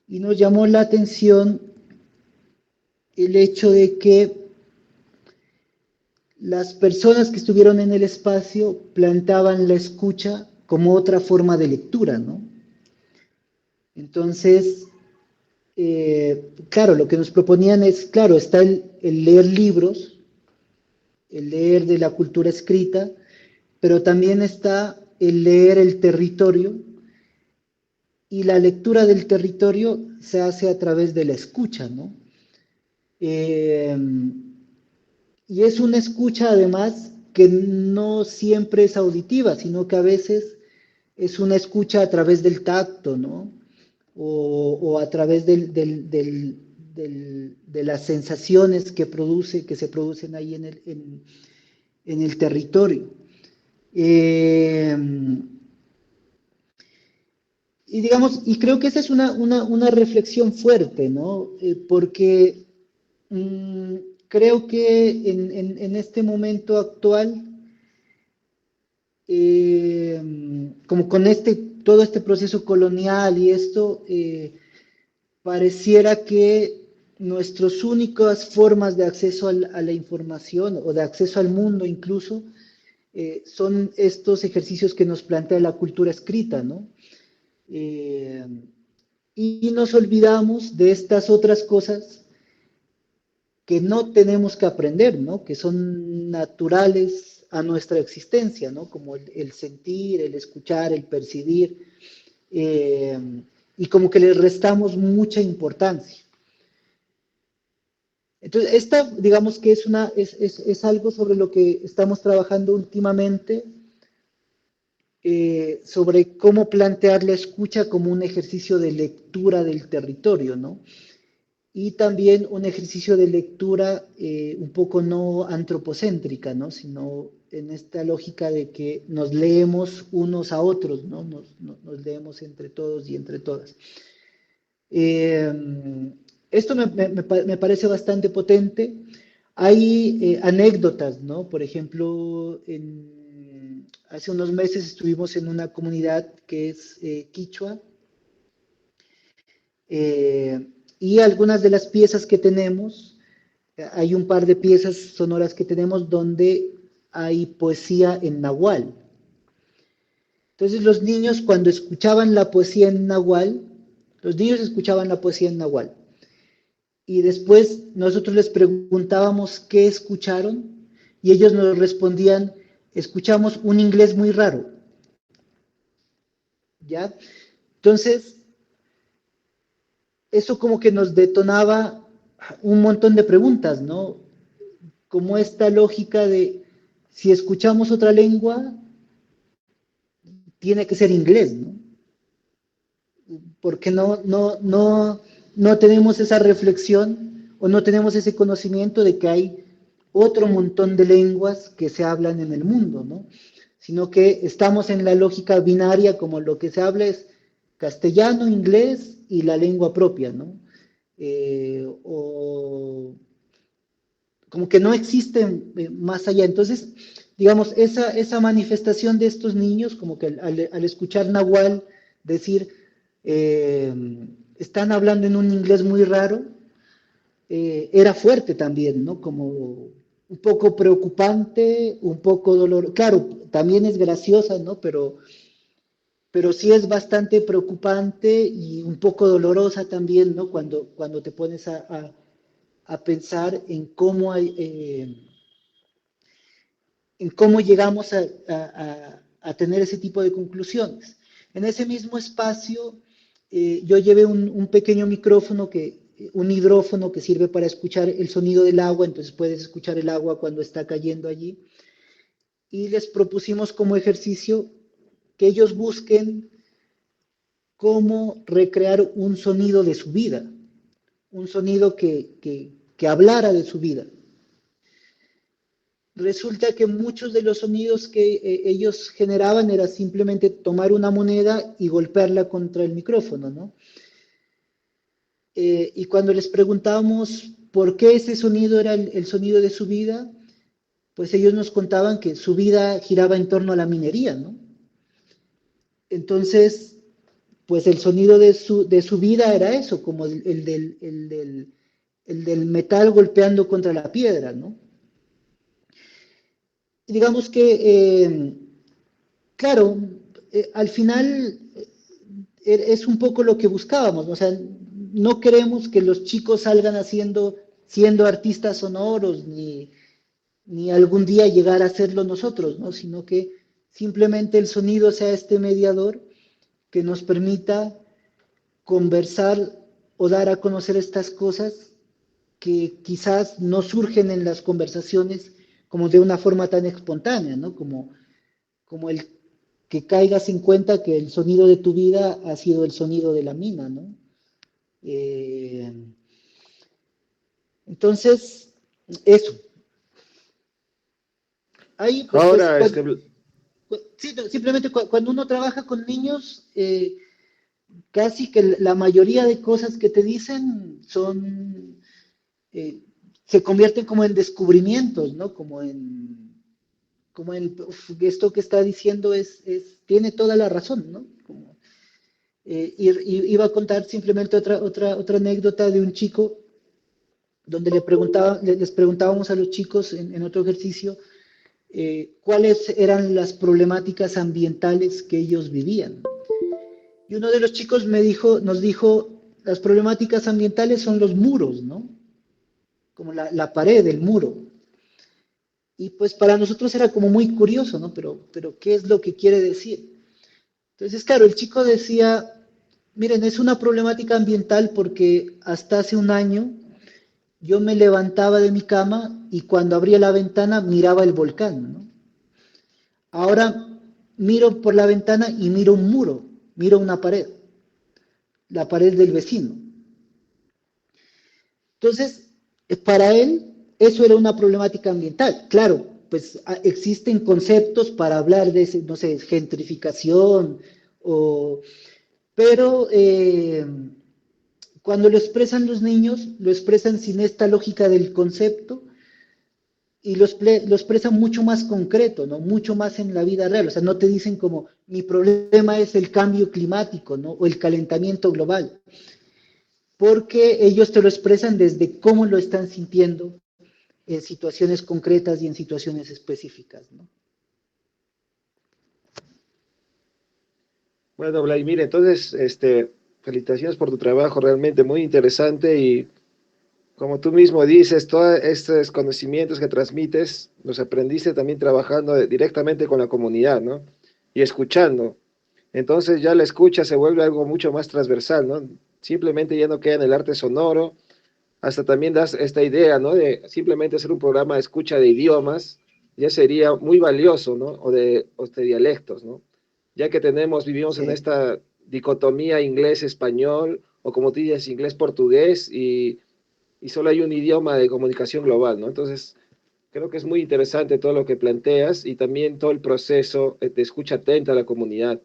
y nos llamó la atención el hecho de que las personas que estuvieron en el espacio plantaban la escucha como otra forma de lectura, ¿no? Entonces, claro, lo que nos proponían es, claro, está el leer libros, el leer de la cultura escrita, pero también está el leer el territorio, y la lectura del territorio se hace a través de la escucha, ¿no? Eh, y es una escucha además que no siempre es auditiva, sino que a veces es una escucha a través del tacto, ¿no? O a través de las sensaciones que se producen ahí en el territorio. Eh, y digamos, y creo que esa es una reflexión fuerte, ¿no? Porque mm, creo que en este momento actual, como con todo este proceso colonial y esto, pareciera que nuestras únicas formas de acceso a la información o de acceso al mundo incluso son estos ejercicios que nos plantea la cultura escrita, ¿no? Eh, y nos olvidamos de estas otras cosas que no tenemos que aprender, ¿no? Que son naturales a nuestra existencia, ¿no? Como el sentir, el escuchar, el percibir, eh, y como que le restamos mucha importancia. Entonces, esta, digamos que es algo sobre lo que estamos trabajando últimamente, sobre cómo plantear la escucha como un ejercicio de lectura del territorio, ¿no? Y también un ejercicio de lectura un poco no antropocéntrica, ¿no? Sino en esta lógica de que nos leemos unos a otros, ¿no? Nos leemos entre todos y entre todas. Esto me parece bastante potente. Hay anécdotas, ¿no? Por ejemplo, hace unos meses estuvimos en una comunidad que es quichua, y algunas de las piezas que tenemos, hay un par de piezas sonoras que tenemos donde hay poesía en nahual. Entonces los niños cuando escuchaban la poesía en nahual, los niños escuchaban la poesía en nahual. Y después nosotros les preguntábamos qué escucharon y ellos nos respondían, escuchamos un inglés muy raro. ¿Ya? Entonces, eso como que nos detonaba un montón de preguntas, ¿no? Como esta lógica de, si escuchamos otra lengua, tiene que ser inglés, ¿no? Porque no tenemos esa reflexión o no tenemos ese conocimiento de que hay otro montón de lenguas que se hablan en el mundo, ¿no? Sino que estamos en la lógica binaria, como lo que se habla es castellano, inglés y la lengua propia, ¿no? O como que no existe más allá. Entonces, digamos, esa manifestación de estos niños, como que al escuchar Nahual decir, eh, están hablando en un inglés muy raro, era fuerte también, ¿no? Como un poco preocupante, un poco doloroso. Claro, también es graciosa, ¿no? Pero sí es bastante preocupante y un poco dolorosa también, ¿no? Cuando te pones a pensar en cómo llegamos a tener ese tipo de conclusiones. En ese mismo espacio, yo llevé un pequeño micrófono, un hidrófono que sirve para escuchar el sonido del agua, entonces puedes escuchar el agua cuando está cayendo allí, y les propusimos como ejercicio que ellos busquen cómo recrear un sonido de su vida, un sonido que hablara de su vida. Resulta que muchos de los sonidos que ellos generaban era simplemente tomar una moneda y golpearla contra el micrófono, ¿no? Y cuando les preguntábamos por qué ese sonido era el sonido de su vida, pues ellos nos contaban que su vida giraba en torno a la minería, ¿no? Entonces, pues el sonido de su vida era eso, como el del metal golpeando contra la piedra, ¿no? Digamos que, claro, al final es un poco lo que buscábamos, ¿no? O sea, no queremos que los chicos salgan siendo artistas sonoros, ni algún día llegar a hacerlo nosotros, ¿no? Sino que simplemente el sonido sea este mediador que nos permita conversar o dar a conocer estas cosas que quizás no surgen en las conversaciones como de una forma tan espontánea, ¿no? Como el que caigas en cuenta que el sonido de tu vida ha sido el sonido de la mina, ¿no? Eh, entonces, eso. Ahí, pues, Ahora, sí, simplemente cuando uno trabaja con niños, casi que la mayoría de cosas que te dicen se convierten como en descubrimientos, ¿no? Esto que está diciendo tiene toda la razón, ¿no? Iba a contar simplemente otra anécdota de un chico donde les preguntábamos a los chicos en otro ejercicio cuáles eran las problemáticas ambientales que ellos vivían. Y uno de los chicos nos dijo, las problemáticas ambientales son los muros, ¿no? Como la pared, el muro. Y pues para nosotros era como muy curioso, ¿no? Pero ¿qué es lo que quiere decir? Entonces, claro, el chico decía, miren, es una problemática ambiental porque hasta hace un año yo me levantaba de mi cama y cuando abría la ventana miraba el volcán, ¿no? Ahora miro por la ventana y miro un muro, miro una pared, la pared del vecino. Entonces, para él, eso era una problemática ambiental. Claro, pues existen conceptos para hablar de, no sé, gentrificación, pero cuando lo expresan los niños, lo expresan sin esta lógica del concepto y lo expresan mucho más concreto, ¿no? Mucho más en la vida real. O sea, no te dicen como, mi problema es el cambio climático, ¿no? O el calentamiento global, porque ellos te lo expresan desde cómo lo están sintiendo en situaciones concretas y en situaciones específicas, ¿no? Bueno, Vladimir, entonces, felicitaciones por tu trabajo, realmente muy interesante y como tú mismo dices, todos estos conocimientos que transmites, los aprendiste también trabajando directamente con la comunidad, ¿no? Y escuchando. Entonces ya la escucha se vuelve algo mucho más transversal, ¿no? Simplemente ya no queda en el arte sonoro, hasta también das esta idea, ¿no? De simplemente hacer un programa de escucha de idiomas, ya sería muy valioso, ¿no? O de dialectos, ¿no? Ya que vivimos en Sí, esta dicotomía inglés-español, o como tú dices, inglés-portugués, y solo hay un idioma de comunicación global, ¿no? Entonces, creo que es muy interesante todo lo que planteas y también todo el proceso de escucha atenta a la comunidad.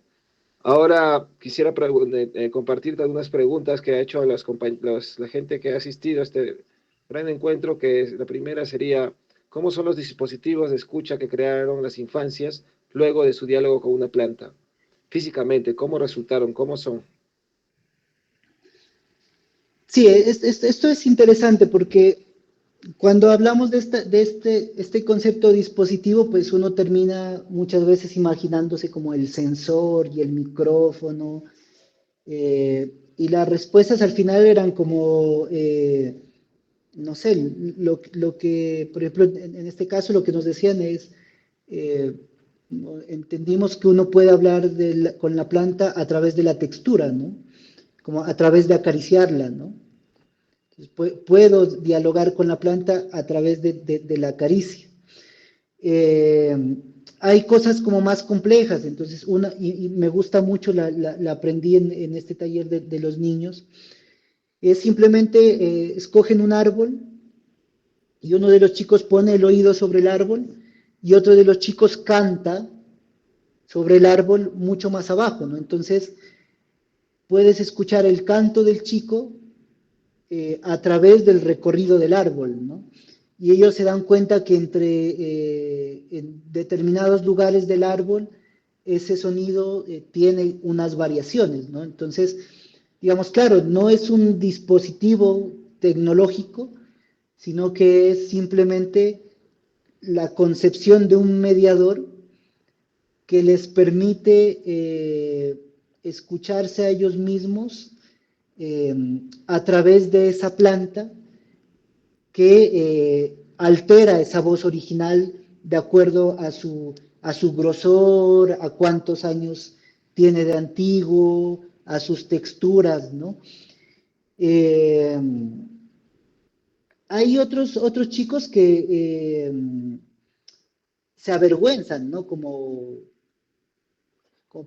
Ahora quisiera compartirte algunas preguntas que ha hecho la gente que ha asistido a este gran encuentro, la primera sería, ¿cómo son los dispositivos de escucha que crearon las infancias luego de su diálogo con una planta? Físicamente, ¿cómo resultaron? ¿Cómo son? sí, esto es interesante porque cuando hablamos de este concepto de dispositivo, pues uno termina muchas veces imaginándose como el sensor y el micrófono, y las respuestas al final eran como, no sé, lo que, por ejemplo, en este caso lo que nos decían es, eh, entendimos que uno puede hablar con la planta a través de la textura, ¿no? Como a través de acariciarla, ¿no? Puedo dialogar con la planta a través de la caricia. Eh, Hay cosas como más complejas, entonces y me gusta mucho, la aprendí en este taller de los niños, es simplemente escogen un árbol y uno de los chicos pone el oído sobre el árbol y otro de los chicos canta sobre el árbol mucho más abajo, ¿no? Entonces puedes escuchar el canto del chico a través del recorrido del árbol, ¿no? Y ellos se dan cuenta que en determinados lugares del árbol ese sonido tiene unas variaciones, ¿no? Entonces, digamos, claro, no es un dispositivo tecnológico, sino que es simplemente la concepción de un mediador que les permite escucharse a ellos mismos eh, a través de esa planta que altera esa voz original de acuerdo a su grosor, a cuántos años tiene de antiguo, a sus texturas, ¿no? Eh, Hay otros chicos que se avergüenzan, ¿no?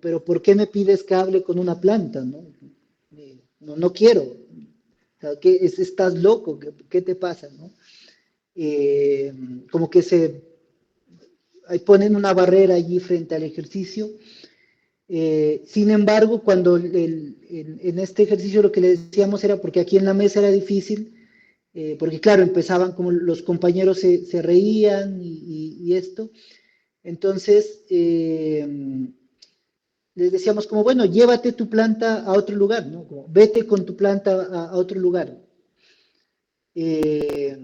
Pero ¿por qué me pides que hable con una planta? No, no quiero. O sea, estás loco, ¿qué te pasa? ¿No? Eh, Como que ahí ponen una barrera allí frente al ejercicio. Sin embargo, cuando en este ejercicio lo que le decíamos era porque aquí en la mesa era difícil, porque claro, empezaban como los compañeros se reían y esto. Entonces, les decíamos como, bueno, llévate tu planta a otro lugar, ¿no? Como, vete con tu planta a otro lugar. Eh,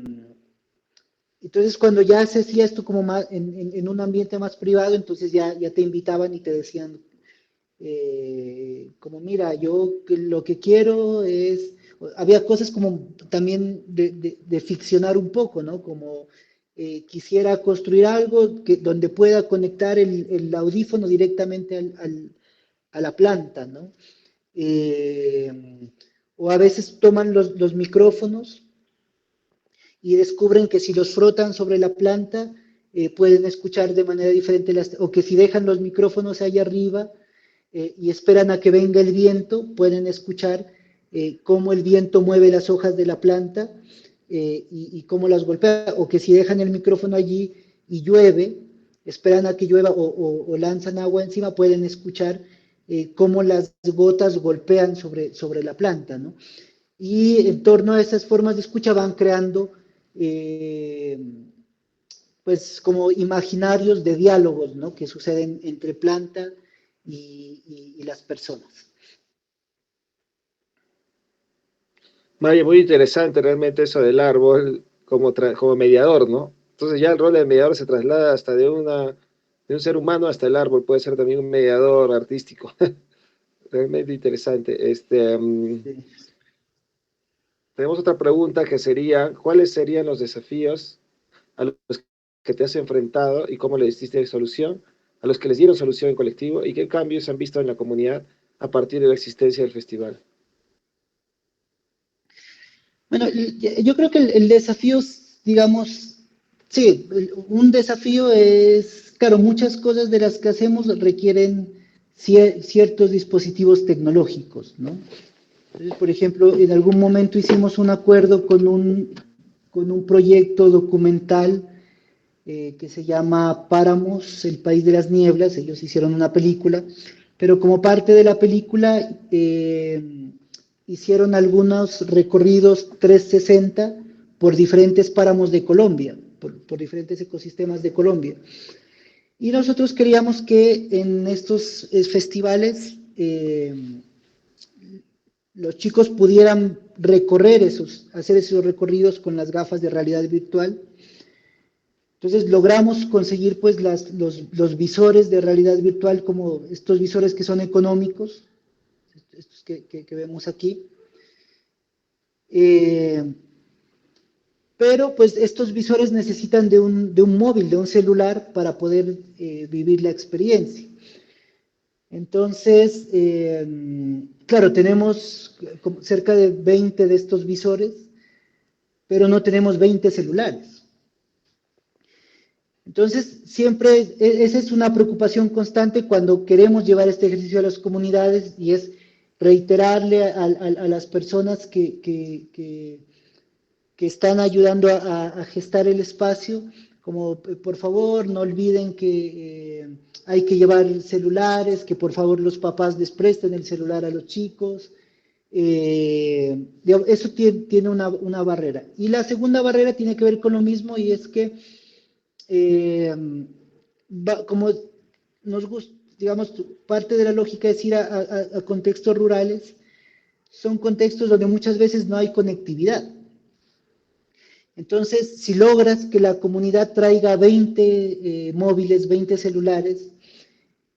entonces, cuando ya se hacía esto como más en un ambiente más privado, entonces ya te invitaban y te decían, como mira, lo que quiero es, había cosas como también de ficcionar un poco, ¿no? Como quisiera construir algo donde pueda conectar el audífono directamente a la planta, ¿no? Eh, o a veces toman los micrófonos y descubren que si los frotan sobre la planta, pueden escuchar de manera diferente, o que si dejan los micrófonos allá arriba, y esperan a que venga el viento, pueden escuchar cómo el viento mueve las hojas de la planta y cómo las golpea, o que si dejan el micrófono allí y llueve, esperan a que llueva o lanzan agua encima, pueden escuchar cómo las gotas golpean sobre la planta, ¿no? Y en torno a esas formas de escucha van creando eh, pues como imaginarios de diálogos, ¿no? Que suceden entre planta y las personas. Vaya, muy interesante realmente eso del árbol como mediador, ¿no? Entonces ya el rol del mediador se traslada hasta de un ser humano hasta el árbol, puede ser también un mediador artístico. Realmente interesante. Sí. Tenemos otra pregunta que sería, ¿cuáles serían los desafíos a los que te has enfrentado y cómo le diste solución, a los que les dieron solución en colectivo y qué cambios han visto en la comunidad a partir de la existencia del festival? Bueno, yo creo que el desafío, digamos, sí, un desafío es, claro, muchas cosas de las que hacemos requieren ciertos dispositivos tecnológicos, ¿no? Entonces, por ejemplo, en algún momento hicimos un acuerdo con un proyecto documental que se llama Páramos, el País de las Nieblas. Ellos hicieron una película, pero como parte de la película hicieron algunos recorridos 360 por diferentes páramos de Colombia, por diferentes ecosistemas de Colombia. Y nosotros queríamos que en estos festivales los chicos pudieran hacer esos recorridos con las gafas de realidad virtual. Entonces logramos conseguir pues los visores de realidad virtual, como estos visores que son económicos, estos que vemos aquí. Pero pues estos visores necesitan de un móvil, de un celular para poder vivir la experiencia. Entonces, claro, tenemos cerca de 20 de estos visores, pero no tenemos 20 celulares. Entonces, siempre esa es una preocupación constante cuando queremos llevar este ejercicio a las comunidades, y es reiterarle a las personas que están ayudando a gestar el espacio, como por favor no olviden que hay que llevar celulares, que por favor los papás les presten el celular a los chicos. Eso tiene una barrera. Y la segunda barrera tiene que ver con lo mismo, y es que como nos gusta, digamos, parte de la lógica es ir a contextos rurales, son contextos donde muchas veces no hay conectividad. Entonces, si logras que la comunidad traiga 20 móviles, 20 celulares,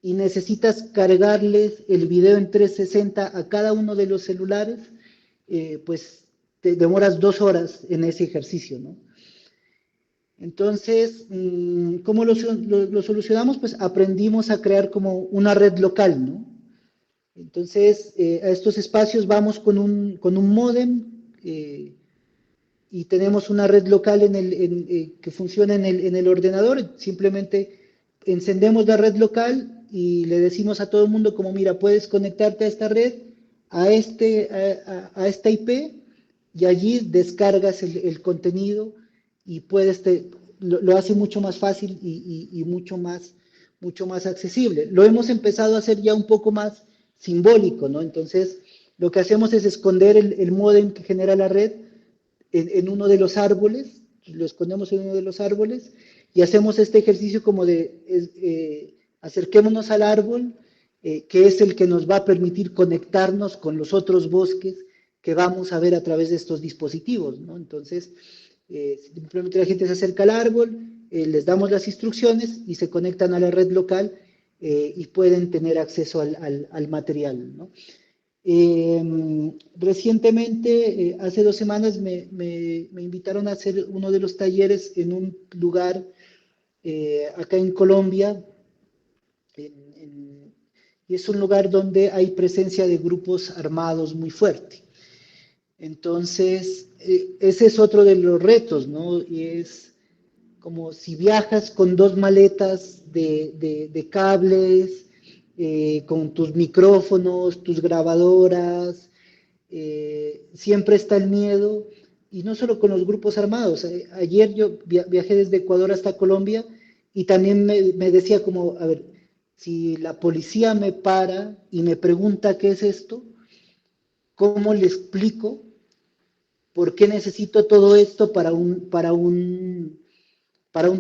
y necesitas cargarles el video en 360 a cada uno de los celulares, pues te demoras 2 horas en ese ejercicio, ¿no? Entonces, ¿cómo lo solucionamos? Pues aprendimos a crear como una red local, ¿no? Entonces, a estos espacios vamos con un módem, y tenemos una red local que funciona en el ordenador. Simplemente encendemos la red local y le decimos a todo el mundo como, mira, puedes conectarte a esta red, a esta IP, y allí descargas el contenido y lo hace mucho más fácil y mucho más accesible. Lo hemos empezado a hacer ya un poco más simbólico, ¿no? Entonces, lo que hacemos es esconder el módem que genera la red en uno de los árboles, lo escondemos en uno de los árboles, y hacemos este ejercicio como de acerquémonos al árbol, que es el que nos va a permitir conectarnos con los otros bosques que vamos a ver a través de estos dispositivos, ¿no? Entonces, simplemente la gente se acerca al árbol, les damos las instrucciones y se conectan a la red local y pueden tener acceso al material, ¿no? Recientemente, hace 2 semanas, me invitaron a hacer uno de los talleres en un lugar acá en Colombia, y es un lugar donde hay presencia de grupos armados muy fuerte. Entonces, ese es otro de los retos, ¿no? Y es como si viajas con 2 maletas de cables, con tus micrófonos, tus grabadoras, siempre está el miedo, y no solo con los grupos armados. Ayer yo viajé desde Ecuador hasta Colombia y también me decía como, a ver, si la policía me para y me pregunta qué es esto, ¿cómo le explico por qué necesito todo esto para un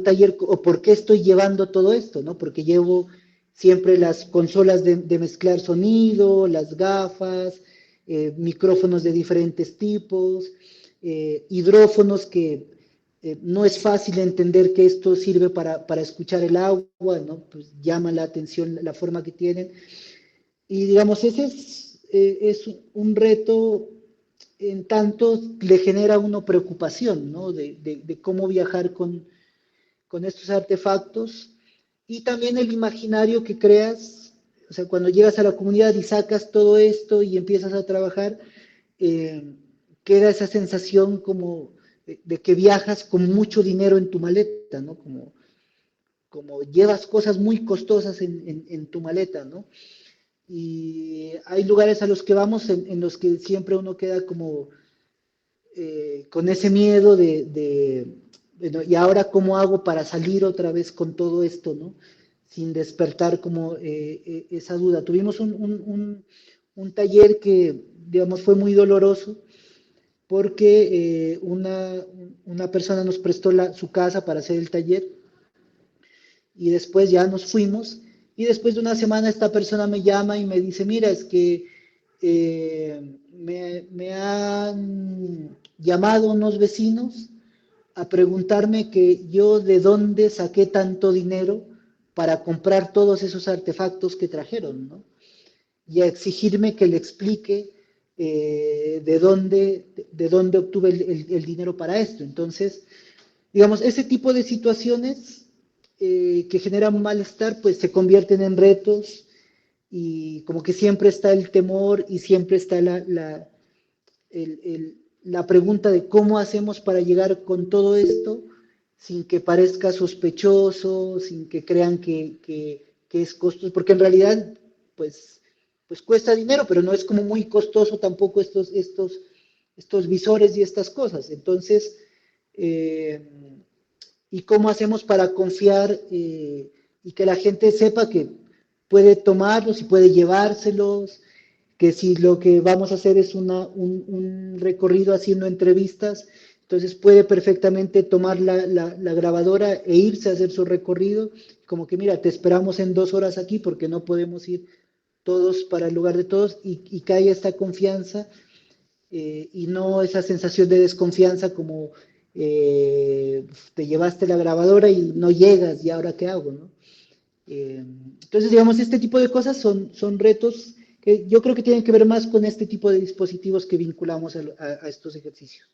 taller, o por qué estoy llevando todo esto, ¿no? Porque llevo siempre las consolas de mezclar sonido, las gafas, micrófonos de diferentes tipos, hidrófonos que no es fácil entender que esto sirve para escuchar el agua, ¿no? Pues llama la atención la forma que tienen. Y digamos, ese es un reto, en tanto le genera a uno preocupación, ¿no? De cómo viajar con estos artefactos, y también el imaginario que creas, o sea, cuando llegas a la comunidad y sacas todo esto y empiezas a trabajar, queda esa sensación como de que viajas con mucho dinero en tu maleta, ¿no? Como llevas cosas muy costosas en tu maleta, ¿no? Y hay lugares a los que vamos en los que siempre uno queda como con ese miedo bueno, y ahora cómo hago para salir otra vez con todo esto, ¿no? Sin despertar como esa duda. Tuvimos un taller que, digamos, fue muy doloroso porque una persona nos prestó su casa para hacer el taller, y después ya nos fuimos, y después de una semana esta persona me llama y me dice, mira, es que me han llamado unos vecinos a preguntarme que yo de dónde saqué tanto dinero para comprar todos esos artefactos que trajeron, ¿no? Y a exigirme que le explique de dónde obtuve el dinero para esto. Entonces, digamos, ese tipo de situaciones que generan malestar, pues se convierten en retos, y como que siempre está el temor y siempre está la pregunta de cómo hacemos para llegar con todo esto sin que parezca sospechoso, sin que crean que es costoso, porque en realidad, pues cuesta dinero, pero no es como muy costoso tampoco estos visores y estas cosas. Entonces, ¿y cómo hacemos para confiar y que la gente sepa que puede tomarlos y puede llevárselos? Que si lo que vamos a hacer es un recorrido haciendo entrevistas, entonces puede perfectamente tomar la grabadora e irse a hacer su recorrido, como que mira, te esperamos en 2 horas aquí porque no podemos ir todos para el lugar de todos, y que haya esta confianza y no esa sensación de desconfianza como te llevaste la grabadora y no llegas, y ahora qué hago, ¿no? Entonces, digamos, este tipo de cosas son retos que yo creo que tienen que ver más con este tipo de dispositivos que vinculamos a estos ejercicios.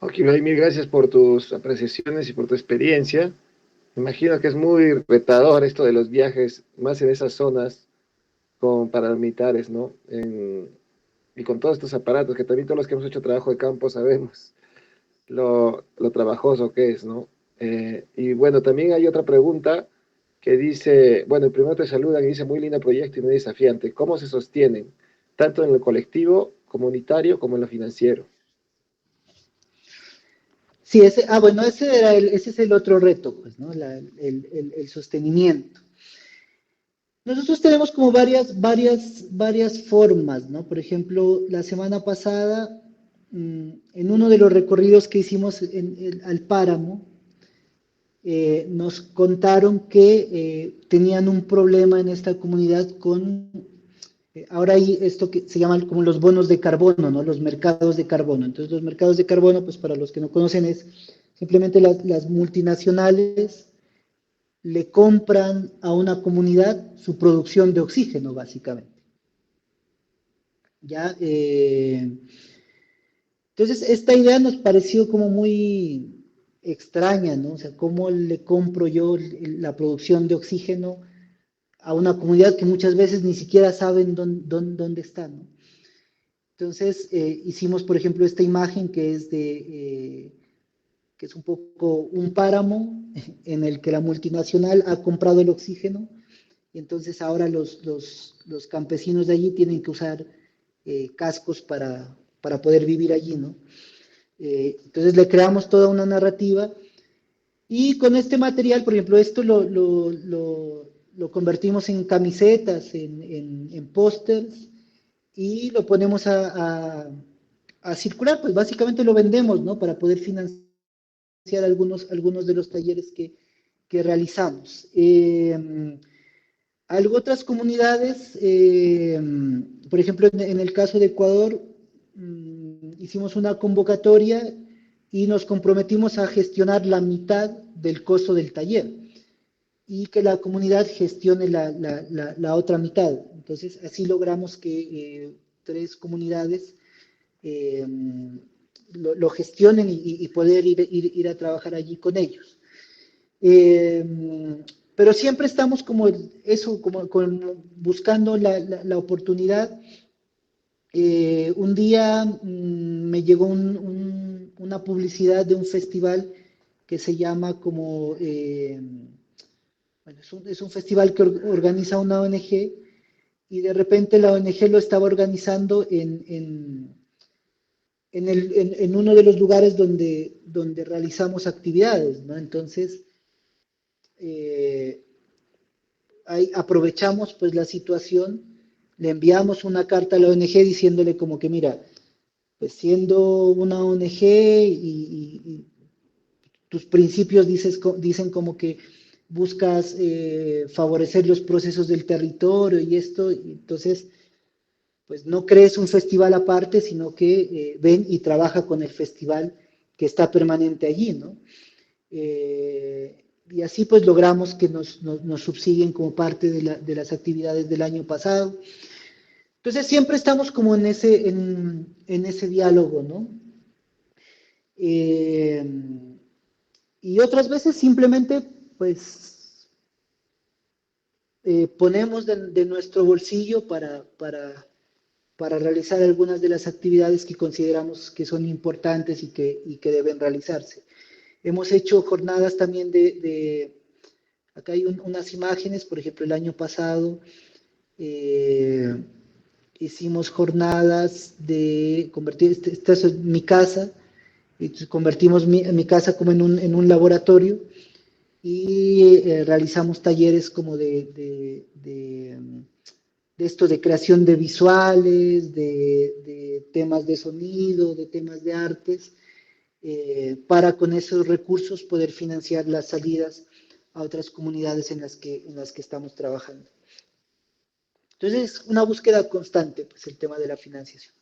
Ok, Vladimir, gracias por tus apreciaciones y por tu experiencia. Me imagino que es muy retador esto de los viajes, más en esas zonas con paramilitares, ¿no? Y con todos estos aparatos, que también todos los que hemos hecho trabajo de campo sabemos lo trabajoso que es, ¿no? Y bueno, también hay otra pregunta que dice, bueno, primero te saludan y dice, muy lindo proyecto y muy desafiante. ¿Cómo se sostienen, tanto en lo colectivo, comunitario, como en lo financiero? Sí, bueno, ese es el otro reto, pues, ¿no? El sostenimiento. Nosotros tenemos como varias formas, ¿no? Por ejemplo, la semana pasada, en uno de los recorridos que hicimos al páramo, nos contaron que tenían un problema en esta comunidad con Ahora hay esto que se llaman como los bonos de carbono, ¿no? Los mercados de carbono. Entonces, los mercados de carbono, pues para los que no conocen, es simplemente las multinacionales le compran a una comunidad su producción de oxígeno, básicamente. ¿Ya? Entonces, esta idea nos pareció como muy extraña, ¿no? O sea, ¿cómo le compro yo la producción de oxígeno a una comunidad que muchas veces ni siquiera saben dónde está, ¿no? Entonces, hicimos, por ejemplo, esta imagen que es un poco un páramo en el que la multinacional ha comprado el oxígeno, y entonces ahora los campesinos de allí tienen que usar cascos para poder vivir allí, ¿no? Entonces le creamos toda una narrativa y con este material, por ejemplo, esto lo convertimos en camisetas, en pósters y lo ponemos a circular, pues básicamente lo vendemos, ¿no? Para poder financiar algunos de los talleres que realizamos. Otras comunidades, por ejemplo, en el caso de Ecuador, hicimos una convocatoria y nos comprometimos a gestionar la mitad del costo del taller y que la comunidad gestione la otra mitad. Entonces, así logramos que 3 comunidades eh, lo gestionen y poder ir a trabajar allí con ellos. Pero siempre estamos como eso, como buscando la oportunidad. Un día me llegó una publicidad de un festival que se llama como, bueno, es un festival que organiza una ONG y de repente la ONG lo estaba organizando en uno de los lugares donde realizamos actividades, ¿no? Entonces, eh, ahí aprovechamos pues la situación, le enviamos una carta a la ONG diciéndole como que mira, pues siendo una ONG y tus principios dicen como que buscas favorecer los procesos del territorio y esto, y entonces pues no crees un festival aparte, sino que ven y trabaja con el festival que está permanente allí, ¿no? Y así pues logramos que nos subsidien como parte de las actividades del año pasado. Entonces siempre estamos como en ese diálogo, ¿no? Eh, y otras veces simplemente pues ponemos de nuestro bolsillo para realizar algunas de las actividades que consideramos que son importantes y que deben realizarse. Hemos hecho jornadas también acá hay unas imágenes, por ejemplo, el año pasado eh, hicimos jornadas de convertir, esta es mi casa, y convertimos mi casa como en un laboratorio y realizamos talleres como de esto de creación de visuales, de temas de sonido, de temas de artes, para con esos recursos poder financiar las salidas a otras comunidades en las que estamos trabajando. Entonces es una búsqueda constante, pues el tema de la financiación.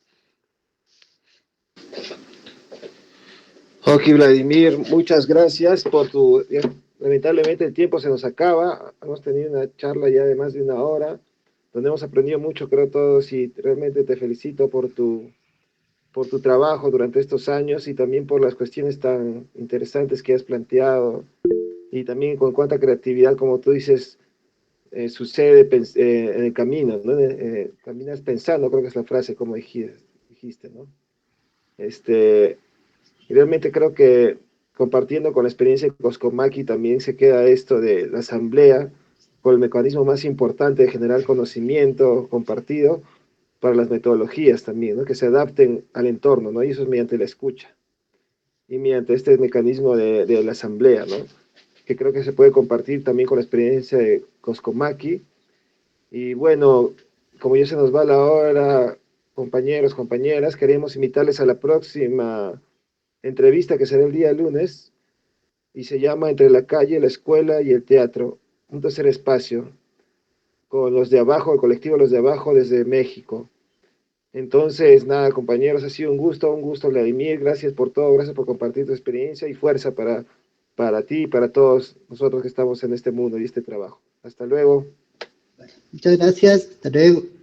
Ok, Vladimir, muchas gracias por tu... Lamentablemente el tiempo se nos acaba, hemos tenido una charla ya de más de 1 hora, donde hemos aprendido mucho, creo todos, y realmente te felicito por tu trabajo durante estos años y también por las cuestiones tan interesantes que has planteado y también con cuánta creatividad, como tú dices, sucede en el camino, ¿no? Caminas pensando, creo que es la frase, como dijiste, ¿no? Y realmente creo que compartiendo con la experiencia de Coscomaki también se queda esto de la asamblea con el mecanismo más importante de generar conocimiento compartido para las metodologías también, ¿no? Que se adapten al entorno, ¿no? Y eso es mediante la escucha y mediante este mecanismo de la asamblea, ¿no? Que creo que se puede compartir también con la experiencia de Coscomaki. Y bueno, como ya se nos va la hora, compañeros, compañeras, queremos invitarles a la próxima entrevista que será el día lunes y se llama Entre la calle, la escuela y el teatro, un tercer espacio. con los de abajo, el colectivo Los de Abajo desde México. Entonces, nada, compañeros, ha sido un gusto, Vladimir, gracias por todo, gracias por compartir tu experiencia y fuerza para ti y para todos nosotros que estamos en este mundo y este trabajo. Hasta luego. Muchas gracias, hasta luego.